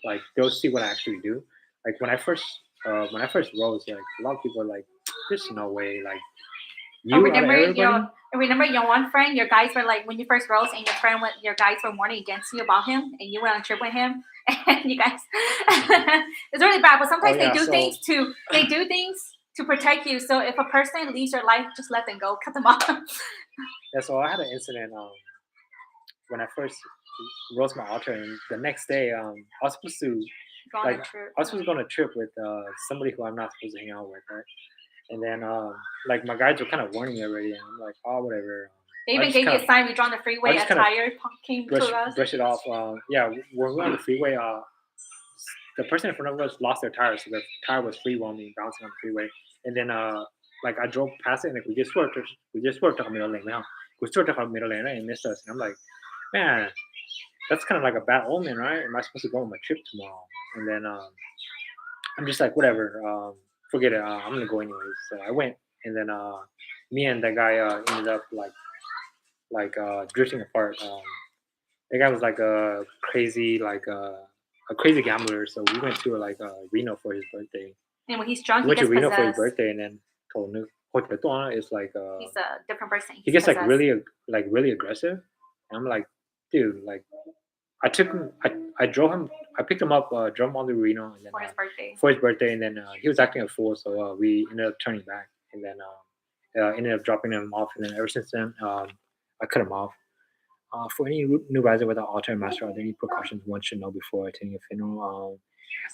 like they'll see what I actually do. Like when I first rose, like a lot of people are like, there's no way, like you remember your one friend, your guys were like when you first rose and your guys were warning against you about him and you went on a trip with him and you guys it's really bad, but sometimes they do things to protect you. So if a person leaves your life, just let them go, cut them off. Yeah, so I had an incident when I first rose my altar, and the next day I was supposed to I was supposed to go on a trip with somebody who I'm not supposed to hang out with, right? And then like my guides were kind of warning me already, and I'm like, oh whatever. They even gave you a sign. We draw on the freeway. A tire came to us. Brush it off. Yeah, when we were on the freeway, the person in front of us lost their tire, so their tire was free roaming, bouncing on the freeway. And then like I drove past it, and like, we just swerved to middle lane. We swerved to middle lane, right, and missed us. And I'm like, man, that's kind of like a bad omen, right? Am I supposed to go on my trip tomorrow? And then I'm just like, whatever, forget it. I'm gonna go anyways. So I went, and then me and that guy ended up like drifting apart. That guy was like a crazy gambler. So we went to like Reno for his birthday. And when he's drunk, we went to Reno for his birthday, and then told is like he's a different person. He gets like really aggressive, and I'm like, dude, like I took him, I drove him, I picked him up, drove him all the Reno, and then for his birthday, and then he was acting a fool, so we ended up turning back, and then ended up dropping him off, and then ever since then, I cut him off. For any new riser with an altar and master, are there any precautions one should know before attending a funeral?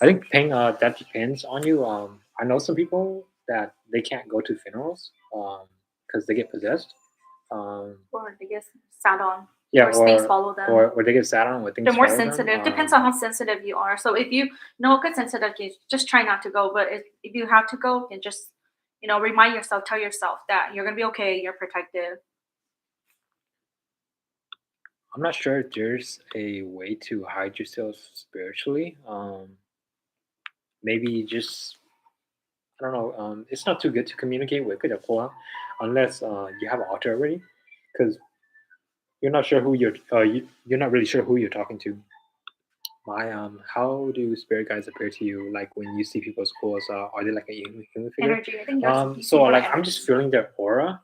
I think that depends on you. I know some people that they can't go to funerals because they get possessed. Or they get sat on. Yeah, or things follow them. Or they get sat on with things. They're more sensitive. Depends on how sensitive you are. So if you know good sensitive, just try not to go. But if you have to go, then just remind yourself, tell yourself that you're gonna be okay, you're protected. I'm not sure if there's a way to hide yourself spiritually. Maybe just I don't know. It's not too good to communicate with the koa unless you have an altar already, because you're not sure who you're not really sure who you're talking to. How do spirit guides appear to you? Like when you see people's koas, are they like a human figure? Energy. I think yours. You see So more like energy. I'm just feeling their aura.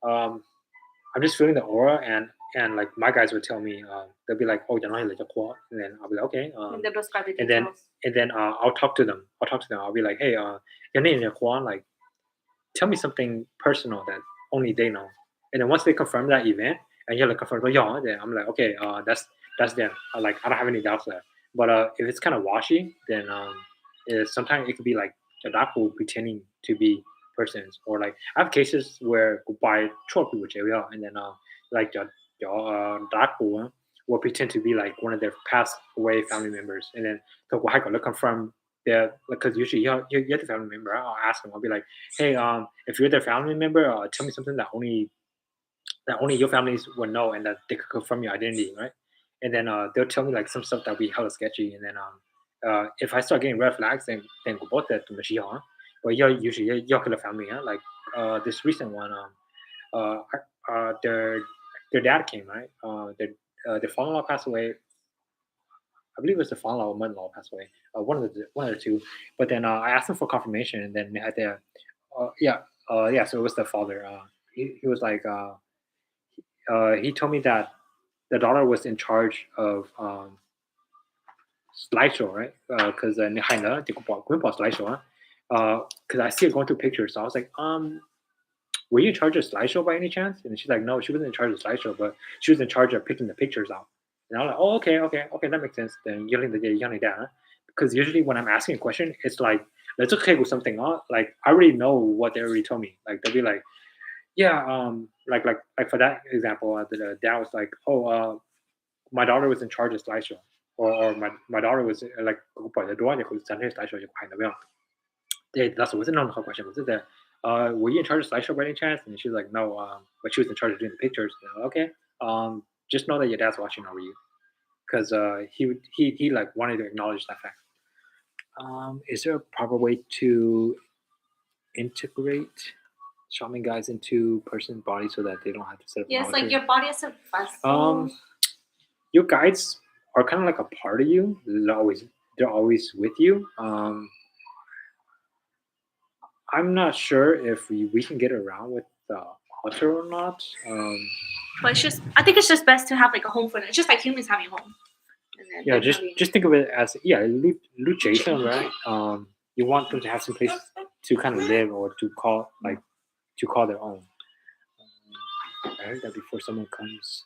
Um, I'm just feeling the aura, and like my guys would tell me, they'll be like, "Oh, you're not like a quad," and then I'll be like, "Okay." And they'll describe the And details. then I'll talk to them. I'll be like, "Hey, your name is Juan. Like, tell me something personal that only they know." And then once they confirm that event, and you're like confirm, yeah, then I'm like, okay, that's them. Like I don't have any doubts there. But if it's kind of washy, then sometimes it could be like the daku pretending to be persons, or like I have cases where by short people and then like the daku will pretend to be like one of their passed away family members, and then so I got to confirm that because usually you're the family member. I'll ask them. I'll be like, hey, if you're their family member, tell me something that only your families would know, and that they could confirm your identity, right? And then they'll tell me like some stuff that will be hella sketchy, and then if I start getting red flags, then go both that to Michigan. But you're usually you're the family, huh? Like this recent one, their dad came, right? Their father-in-law passed away. I believe it was the father-in-law or mother-in-law passed away. One of the two. But then I asked them for confirmation, and then they had their, yeah, yeah. So it was the father. He was like, he told me that the daughter was in charge of slideshow, right? Because slideshow, because I see her going through pictures. So I was like, were you in charge of slideshow by any chance? And she's like, no, she wasn't in charge of slideshow, but she was in charge of picking the pictures out. And I'm like, oh, okay, that makes sense. Then yelling down. Because usually when I'm asking a question, it's like, let's okay with something. Like I already know what they already told me. Like they'll be like, yeah, like for that example, the dad was like, oh, my daughter was in charge of slideshow, or my daughter was like, 我wasn't on her question. Was it that were you in charge of slideshow by any chance? And she's like, no, but she was in charge of doing the pictures. And I'm like, okay, just know that your dad's watching over you, because he like wanted to acknowledge that fact. Is there a proper way to integrate shaman guys into person's body so that they don't have to set up an Yes, altar? like your body is a vessel. Your guides are kind of like a part of you. They're always with you. I'm not sure if we can get around with the altar or not. But it's just, I think it's just best to have like a home for them. It's just like humans having a home. And then Yeah, them just having- just think of it as loot Jason, right? You want them to have some place to kind of live or to call their own. I heard that before someone comes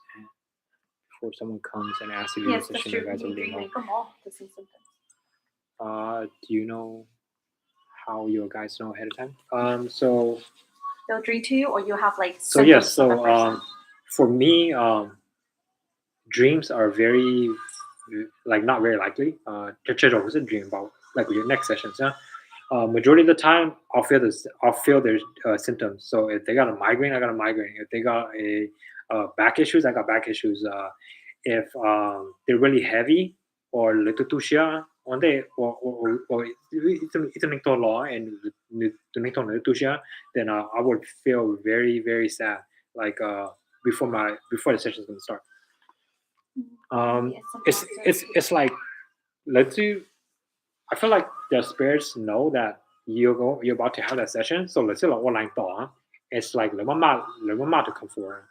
and asks you to do a Yes, that's session, true. you guys You already can know. make them all to see symptoms. Do you know how your guys know ahead of time? So They'll dream to you, or you have like so symptoms yes, of the so person. for me, dreams are very like not very likely. 这种是 dream about like your next sessions, yeah. Majority of the time, I'll feel their symptoms. So if they got a migraine, I got a migraine. If they got a back issues, I got back issues. If they're really heavy or little too shia, one day or it's a little law and little shia, then I would feel very very sad. Like before the session is gonna start. Yes, It's like let's do. I feel like the spirits know that you're about to have that session. So let's say like online thought, it's like let mama to come forward.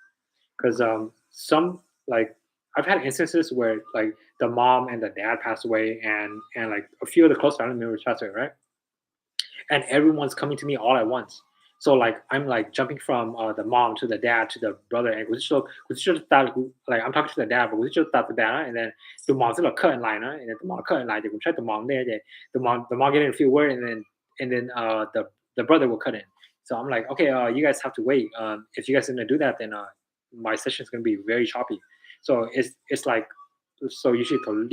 Because some like I've had instances where like the mom and the dad passed away, and like a few of the close family members passed away, right? And everyone's coming to me all at once. So like I'm like jumping from the mom to the dad to the brother, and like I'm talking to the dad, but the dad, and then the mom's like cut in line, and then the mom cut in line. They will try the mom there, the mom getting a few words, and then the brother will cut in. So I'm like, okay, you guys have to wait. If you guys are gonna do that, then my session is gonna be very choppy. So it's like so usually I'll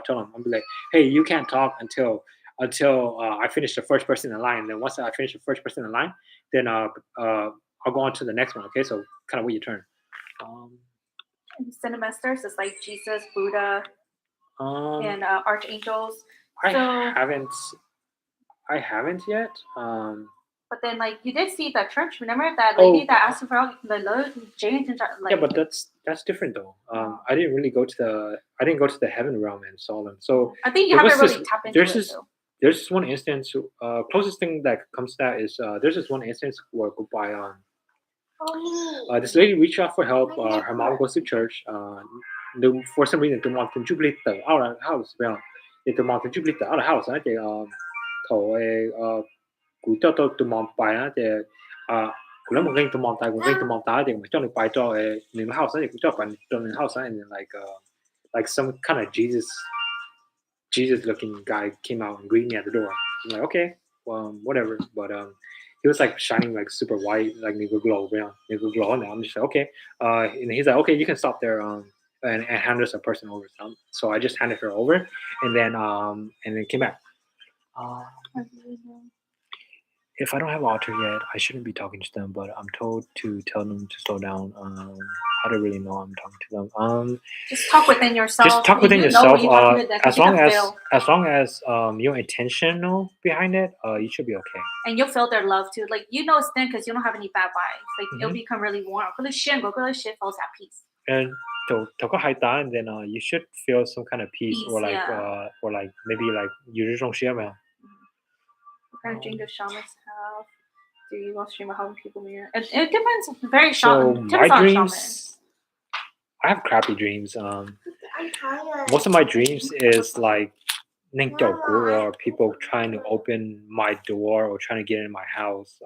tell them, I'll be like, hey, you can't talk until until I finish the first person in line. And then once I finish the first person in line, then I'll go on to the next one. Okay, so kind of wait your turn. Cinemasters is like Jesus, Buddha, and archangels. I So- haven't yet. But then, like, you did see that church. Remember that lady Oh. that asked you for all the James and like. Yeah, but that's different though. I didn't really go to the heaven realm and saw them. So I think you there haven't was really this- tapped into there's it. this- Though. there's this one instance. Closest thing that comes to that is there's this one instance where goodbye this lady reached out for help. Her mom goes to church. For some reason, the mom can jubilate out of the house. Well, the mom can jubilate out of the house. Thì thổ cúi cho tôi tụi mom bài á thì cúi một game tụi mom tài cũng game tụi mom tài thì mà cho được bài cho mình house thì cũng cho bạn cho mình house and then like some kind of Jesus looking guy came out and greeted me at the door. I'm like, okay, whatever. But he was like shining like super white, like nigga glow, nigga glow. And I'm just like, okay. And he's like, okay, you can stop there. And hand us a person over. So I just handed her over, and then came back. If I don't have altar yet, I shouldn't be talking to them, but I'm told to tell them to slow down. How do I really know I'm talking to them? Just talk within yourself. Just talk within You know yourself. when you're talking with them, 'cause As you long can as feel. as long as you're intentional behind it, you should be okay. And you'll feel their love too. Like, you know it's them because you don't have any bad vibes. Like, it'll Mhm. become really warm. Because shit falls at peace. And to hai ta, and then you should feel some kind of peace, Peace, or like yeah. or like maybe like you just don't share, man. What kind of dream does shamans have? Do you go stream of helping people mirror? It depends. Very shaman. So my dreams, I have crappy dreams. I'm tired. Most of my dreams is like or people trying to open my door or trying to get in my house.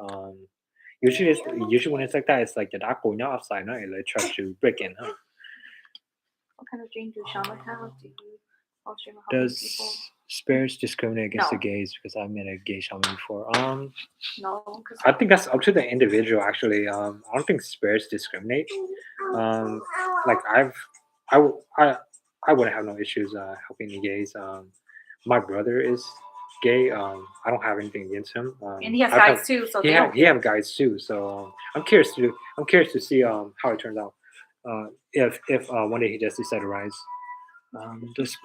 Usually when it's like that, it's like the dark going outside, no, and they try to break in. Huh? What kind of dream do shamans have? Do you go stream of helping Does people? spirits discriminate against the No. gays? Because I met a gay shaman before. No, because I think that's up to the individual. Actually, I don't think spirits discriminate. Like I wouldn't have no issues helping the gays. My brother is gay. I don't have anything against him. and he has I've guys too, so he they have, don't he have guys too. So I'm curious to see how it turns out. If one day he just decides to rise. Does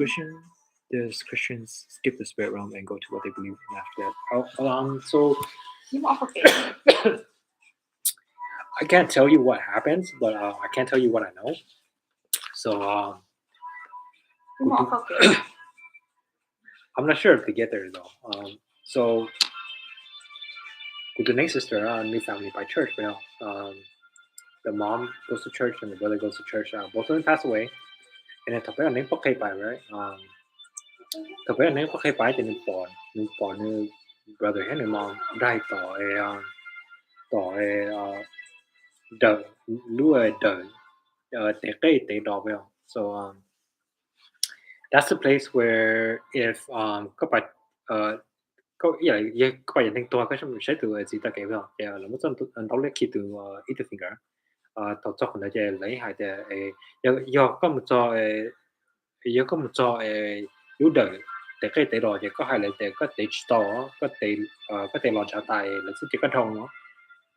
Christians skip the spirit realm and go to what they believe in after that? So you off okay. I can't tell you what happens, but I can tell you what I know. So You off okay. I'm not sure if they get there though. So with the next sister, new family by church, but the mom goes to church and the brother goes to church. Both of them pass away, and then tập về name okay by right. Tập về name okay by thì new brother and mom right the lure the dog. So that's the place where if các bạn có các bạn nhận tôi cái sẽ từ gì ta kể với họ là một trong đó là khi từ ít finger tổ chức này thì lấy hai thì có một cho yếu đời để cái tế rồi thì có hai là để có tế store có tế lọt trả tài là sự chỉ có thông nó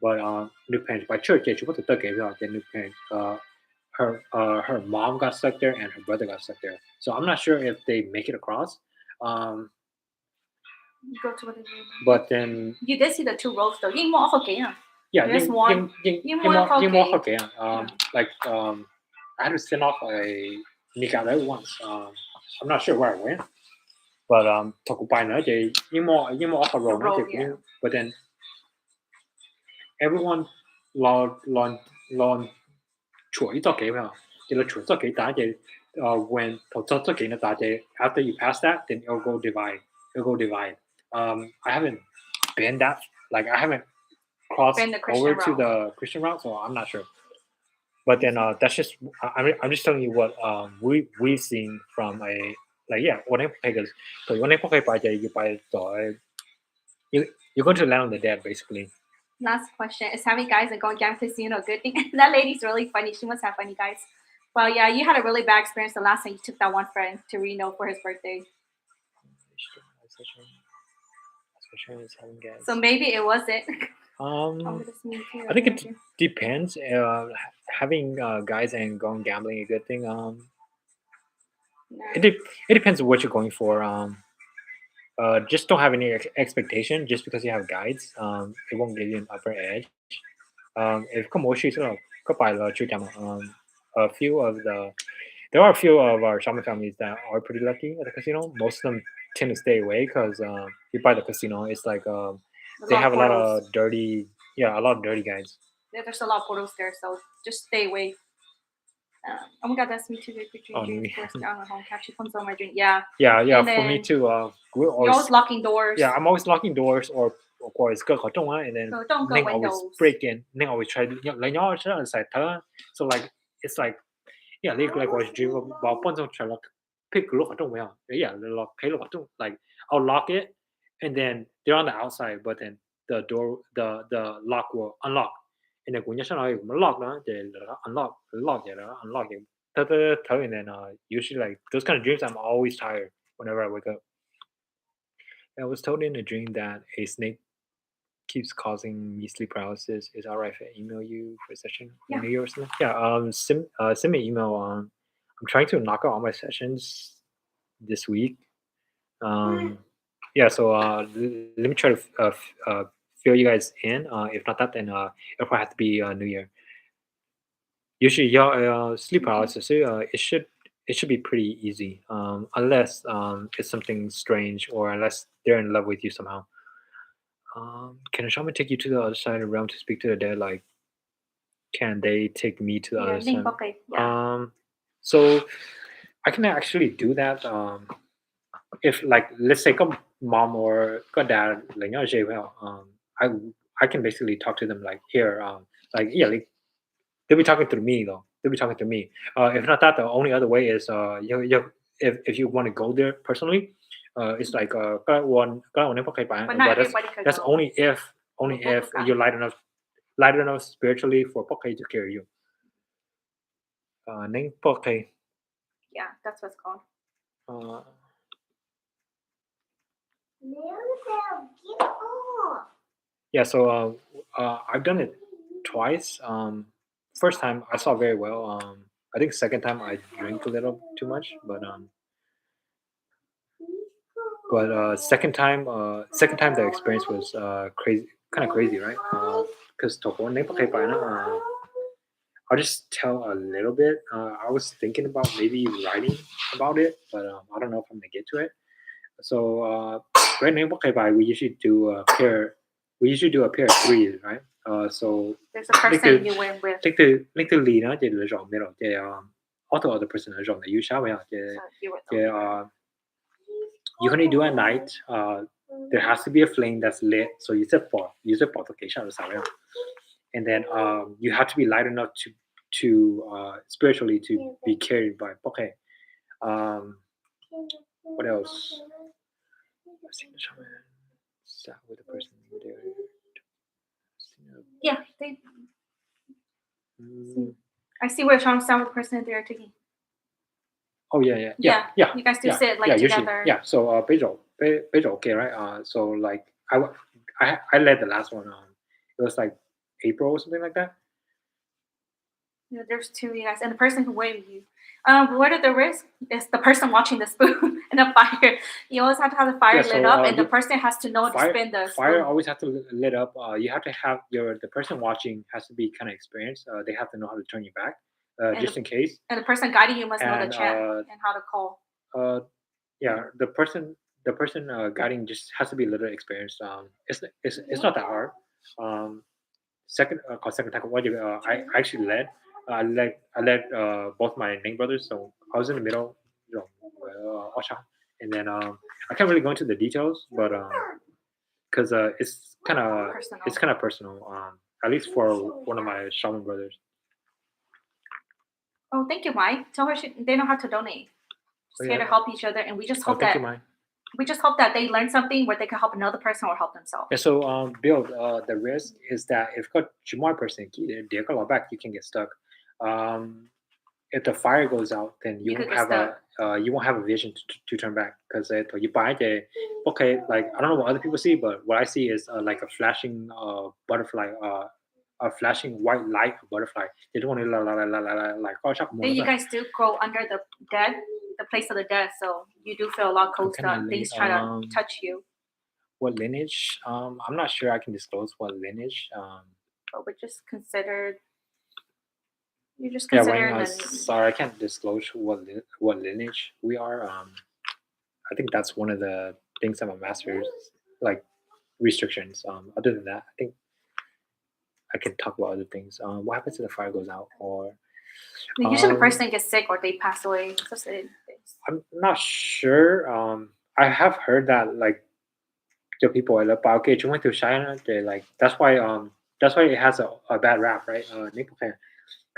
but depends by church thì chúng có thể tới kể với họ thì depends her mom got stuck there and her brother got stuck there so I'm not sure if they make it across You go to what they do. but then You did see the two rows though. You off okay. yeah There's one. you okay. more okay like I had to send off a nick out there once I'm not sure where I went but talk about nữa thì you more off a road nữa thì yeah. but then everyone lo chuỗi cho kỹ vào thì là chuỗi cho kỹ tá thì when cho kỹ nó tá thì after you pass that then it'll go divide I haven't been that like I haven't crossed Been the Christian over to route. the Christian route so I'm not sure but then that's just I'm just telling you what we've seen from a like yeah when I because when I by you buy you're going to land on the dead basically. Last question. Is having guys and going down casino a good thing? That lady's really funny. She must have funny guys. Well, yeah, you had a really bad experience the last time you took that one friend to Reno for his birthday. Precautions, having guys. So maybe it wasn't. I think it depends. Having guys and going gambling a good thing. It depends on what you're going for. Just don't have any expectation. Just because you have guides, it won't give you an upper edge. If có mối suy sẽ là có phải là chưa chạm a few of the there are a few of our shaman families that are pretty lucky at the casino. Most of them tend to stay away because you buy the casino, it's like they have a lot of dirty, a lot of dirty guys. Yeah, there's a lot of portals there, so just stay away. Oh my god, that's me too. Yeah. Yeah, And for me then too. We're You're always always locking doors. yeah, I'm always locking doors or of course go khẩu trung, and then So don't go Ning always windows. break in. Ning always try to lấy nhau chứ là sai thơ. So like it's like like what you dream about. Bọn chúng try to pick look khẩu trung vậy. Yeah, lock cái lock khẩu trung. Like I'll lock it, and then they're on the outside, but then the lock will unlock. And then cũng như sao nói cũng lock đó, thì unlock vậy đó, unlock vậy. And then usually like those kind of dreams, I'm always tired whenever I wake up. I was told in a dream that a snake keeps causing me sleep paralysis. Is it alright if I email you for a session Yeah. New Year or something? Yeah. Send me an email. I'm trying to knock out all my sessions this week. Yeah. So let me try to fill you guys in. If not that, then it'll probably have to be New Year. Usually, sleep paralysis. It should be pretty easy, unless it's something strange or unless they're in love with you somehow. Can a shaman take you to the other side of the realm to speak to the dead? Like, can they take me to the other side? Okay. Yeah. So I can actually do that. If like let's say come mom or come dad like I can basically talk to them like here like like they'll be talking through me though. They'll be talking through me. If not that, the only other way is if you want to go there personally, it's like các one But not everybody could that's go. only if you're light enough spiritually for Poke to carry you. Name Poke. Yeah, that's what's called. Yeah, so I've done it twice. First time I saw very well. I think second time I drank a little too much, but second time the experience was crazy, kind of crazy, right? Because I'll just tell a little bit. I was thinking about maybe writing about it, but I don't know if I'm gonna get to it. So right now, we usually do a pair. We usually do a pair of threes, right? So There's a person you went with. Like the lead, nó chỉ là rộng middle, thì auto other person là rộng là you sao vậy? So you were Thì you can only do at night. There has to be a flame that's lit, so you set for location or something. And then you have to be light enough to spiritually to be carried by Poke. What else? I've seen the shaman sat with a person there. Yeah, I see where Sean sound with person there taking. Oh yeah. You guys do sit like usually, together. yeah. So Bejo, okay, right? So like I led the last one. It was like April or something like that. Yeah, there's two of you guys, and the person who waved you. What are the risks? Is the person watching the spoon and the fire. You always have to have the fire lit up, and the person has to know to spin the spoon. Fire always have to lit up. You have to have the person watching has to be kind of experienced. They have to know how to turn you back, just in case. And the person guiding you must know the chant and how to call. Yeah, the person guiding just has to be a little experienced. It's not that hard. Second time, I actually led. I led both my Ning brothers, so I was in the middle, and then I can't really go into the details, but because it's kind of personal. At least for one of my shaman brothers. Oh, thank you, Mike. Tell her they know how to donate. Just here to help each other, and we just hope that they learn something where they can help another person or help themselves. Yeah, so Bill, the risk is that if got more person, you can get stuck. if the fire goes out, then you You won't could get have stuck. you won't have a vision to turn back because you buy it. Okay, like I don't know what other people see, but what I see is like a flashing butterfly, a flashing white light of butterfly. They don't want to like oh chắc Then muốn you lắm. guys do go under the dead, the place of the dead, so you do feel a lot closer. kinda Things try to touch you, What lineage? I'm not sure I can disclose what lineage. but we're just considered. You're just Yeah, right considered now, an sorry, I can't disclose what lineage we are. I think that's one of the things that my master's like restrictions. Other than that, I think I can talk about other things. What happens if the fire goes out? Or usually the um, person gets sick or they pass away. I'm not sure. I have heard that like the people at the okay, you went to China. They like that's why it has a bad rap, right?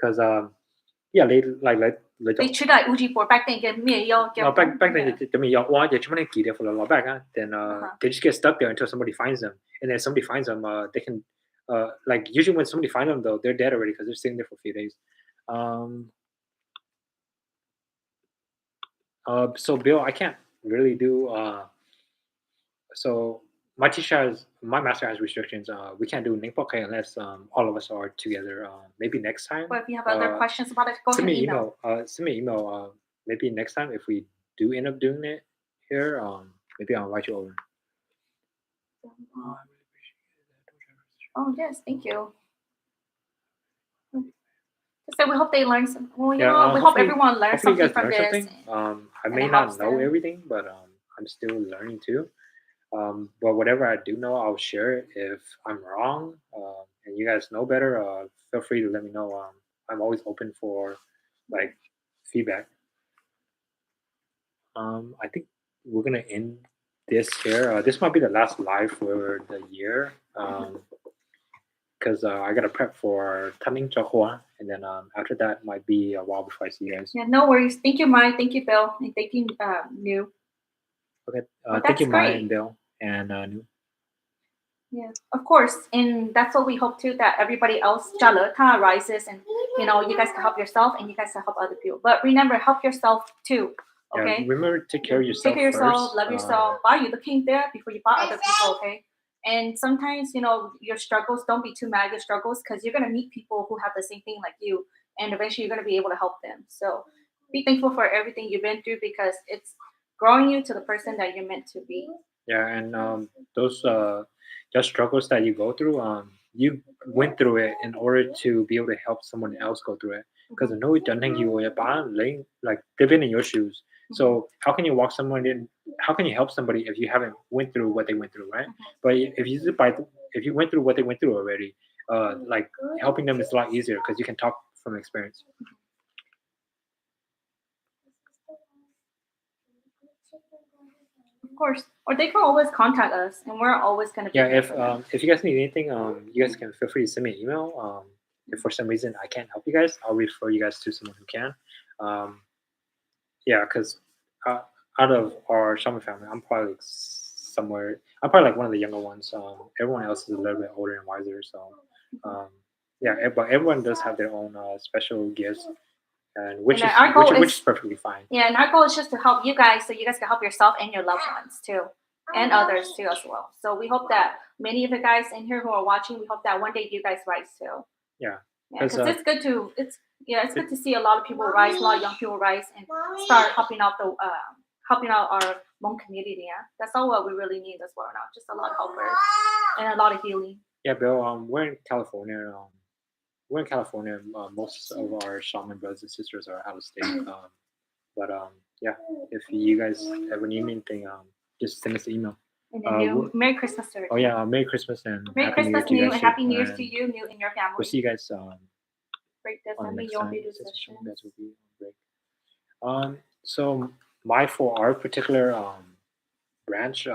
Because yeah, they They treat like Uji for back then get me yo. No, back then, I mean, why did you want to for a lot back? Then they just get stuck there until somebody finds them, and then somebody finds them. They can, like usually when somebody finds them though, they're dead already because they're sitting there for a few days. Um, so Bill, I can't really do. So my master has restrictions. We can't do Ningpoke unless all of us are together. Maybe next time. But if you have other questions about it, go ahead Send and me email. Send me email. Maybe next time if we do end up doing it here, maybe I'll invite you over. Oh yes, thank you. So we hope they learn some. Well, you Yeah, know, we hope everyone learns Hopefully, you something guys from learn this. something. I and may it not helps know them. everything, but I'm still learning too. But whatever I do know, I'll share it if I'm wrong. And you guys know better, feel free to let me know. I'm always open for like feedback. I think we're gonna end this here. This might be the last live for the year. Because I gotta prep for Taning Chahua, and then after that might be a while before I see you guys. Yeah, no worries. Thank you, Mike. Thank you, Bill. And thank you, New. Okay, Well, thank you, that's Maya great. and Bill and Nu. Yeah, of course. And that's what we hope too, that everybody else, Jala, kind of rises and, you know, you guys can help yourself and you guys can help other people. But remember, help yourself too. Okay? Yeah, remember, take care of yourself. Take care of yourself, first. love yourself, buy you the king there before you buy other people, okay? And sometimes, you know, your struggles, don't be too mad at your struggles because you're going to meet people who have the same thing like you. And eventually you're going to be able to help them. So be thankful for everything you've been through because it's growing you to the person that you're meant to be. Yeah, and those struggles that you go through, you went through it in order to be able to help someone else go through it. Because I know it doesn't you like they've been in your shoes. So how can you walk someone in? How can you help somebody if you haven't went through what they went through, right? But if you went through what they went through already, like helping them is a lot easier because you can talk from experience. Of course. Or they can always contact us and we're always going to be Yeah, here for them. if you guys need anything, you guys can feel free to send me an email. If for some reason I can't help you guys, I'll refer you guys to someone who can. Yeah, because out of our shaman family, I'm probably like somewhere. I'm probably like one of the younger ones. Everyone else is a little bit older and wiser. So, yeah, but everyone does have their own special gifts, and which And is our goal which is- is perfectly fine. Yeah, and our goal is just to help you guys so you guys can help yourself and your loved ones too. And others too as well. So we hope that many of the guys in here who are watching, we hope that one day you guys rise too. Yeah. Because it's good to it's good to see a lot of people rise, a lot of young people rise and start helping out our Hmong community. Yeah, that's all what we really need as well now. Just a lot of helpers and a lot of healing. Yeah, Bill. We're in California. We're in California. Most of our shaman brothers and sisters are out of state. But yeah, if you guys ever need anything, just send us an email. And then Merry Christmas to Oh yeah, Merry Christmas and Merry Happy Christmas, New Year New, and Happy New Year's to you, New, and your family. We'll see you guys break this. on I the mean, next you won't time. be doing sessions. You guys will be on break. So for our particular branch,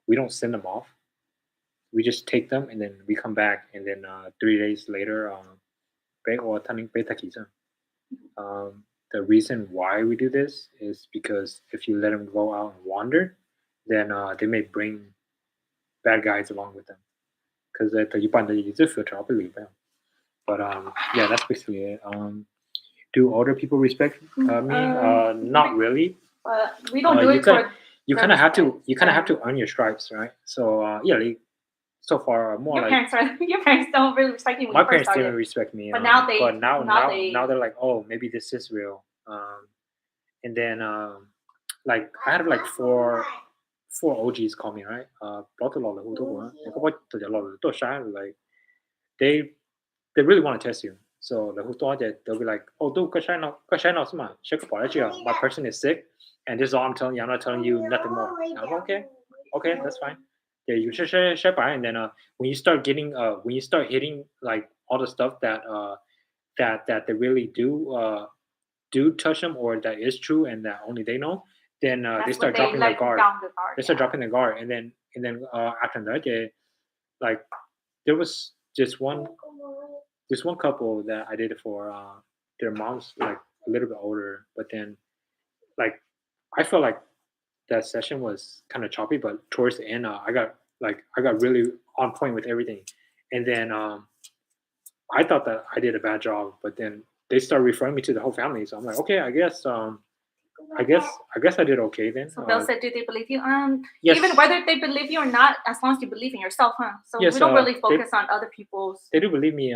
we don't send them off. We just take them and then we come back and then 3 days later, the reason why we do this is because if you let them go out and wander, then they may bring bad guys along with them. Because you find that you just feel trouble. But yeah, that's basically it. Do older people respect me? Not really. But we don't do You it kind for. you kind of have to respect. earn your stripes, right? So yeah, like, so far more Your like parents are. Your parents don't really respect you when my you first parents started. didn't respect me. But now they- but now now now they- now they're like, oh, maybe this is real. And then like I had like four OGs call me, right? Brought a lot of like they really want to test you. So they'll be like, oh, do my person is sick, and this is all I'm telling you. I'm not telling you nothing more. And I'm okay, that's fine. Yeah, you should share by, and then when you start getting when you start hitting like all the stuff that that they really do touch them, or that is true and that only they know, then they That's start what dropping their let guard. down the guard. They start yeah. dropping their guard, and then after that, like there was this one couple that I did it for. Their mom's like a little bit older, but then like I felt like that session was kind of choppy, but towards the end, I got really on point with everything, and then I thought that I did a bad job, but then they started referring me to the whole family, so I'm like, okay, I guess I did okay then. So Bill said, "Do they believe you?" Yes. Even whether they believe you or not, as long as you believe in yourself, huh? So Yes, we don't really they- focus on other people's. They do believe me.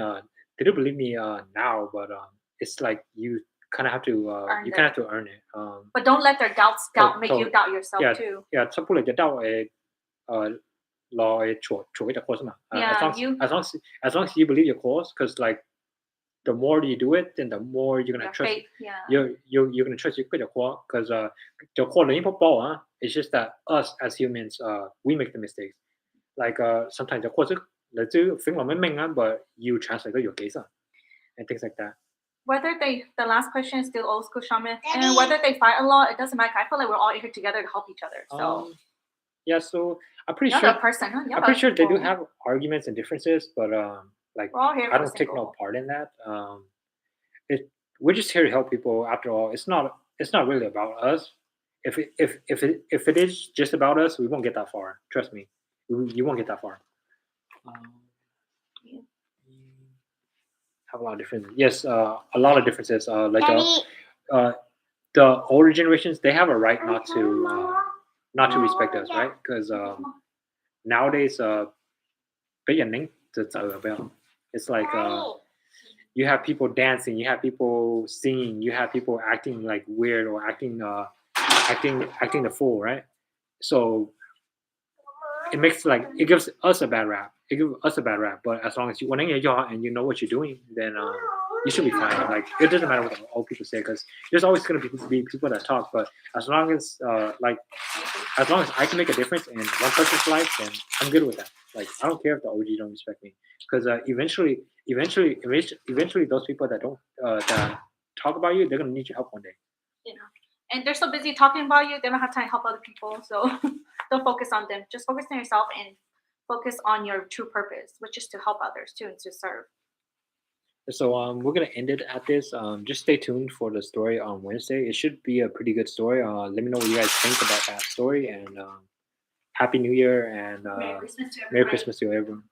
They do believe me now, but it's like you kind of have to Earn you it. kind of have to earn it. But don't let their doubts make so- you doubt yourself yeah, too. yeah, 出不嚟就兜攞做呢隻 course 嘛。Yeah, as long as you believe your course, because like the more you do it, then the more you're gonna Your trust. faith, yeah. You're gonna trust your course, because your course it's just that us as humans we make the mistakes. Like sometimes the course but you translate your case and things like that. Whether the last question is still old school shaman, and whether they fight a lot, it doesn't matter. I feel like we're all here together to help each other. So Yeah, so I'm pretty you're sure the person, huh? You're I'm pretty the sure they do people. have arguments and differences, but like We're all here. I for don't the take same no goal. part in that. We're just here to help people. After all, it's not really about us. If it is just about us, we won't get that far. Trust me, you won't get that far. Yeah. Have a lot of differences. Yes, a lot of differences. Like Daddy, the older generations, they have a right not to respect us, right? Because nowadays, it's like you have people dancing, you have people singing, you have people acting like weird or acting the fool, right? So it makes like it gives us a bad rap. It gives us a bad rap. But as long as you and you know what you're doing, then you should be fine. Like it doesn't matter what the old people say, because there's always gonna be people that talk. But as long as as long as I can make a difference in one person's life, then I'm good with that. Like I don't care if the OG don't respect me, because eventually, those people that don't that talk about you, they're gonna need your help one day. You know, and they're so busy talking about you, they don't have time to help other people. So don't focus on them. Just focus on yourself and focus on your true purpose, which is to help others too and to serve. So we're gonna end it at this. Just stay tuned for the story on Wednesday. It should be a pretty good story. Let me know what you guys think about that story, and Happy New Year and Merry Christmas to everybody. Merry Christmas to everyone.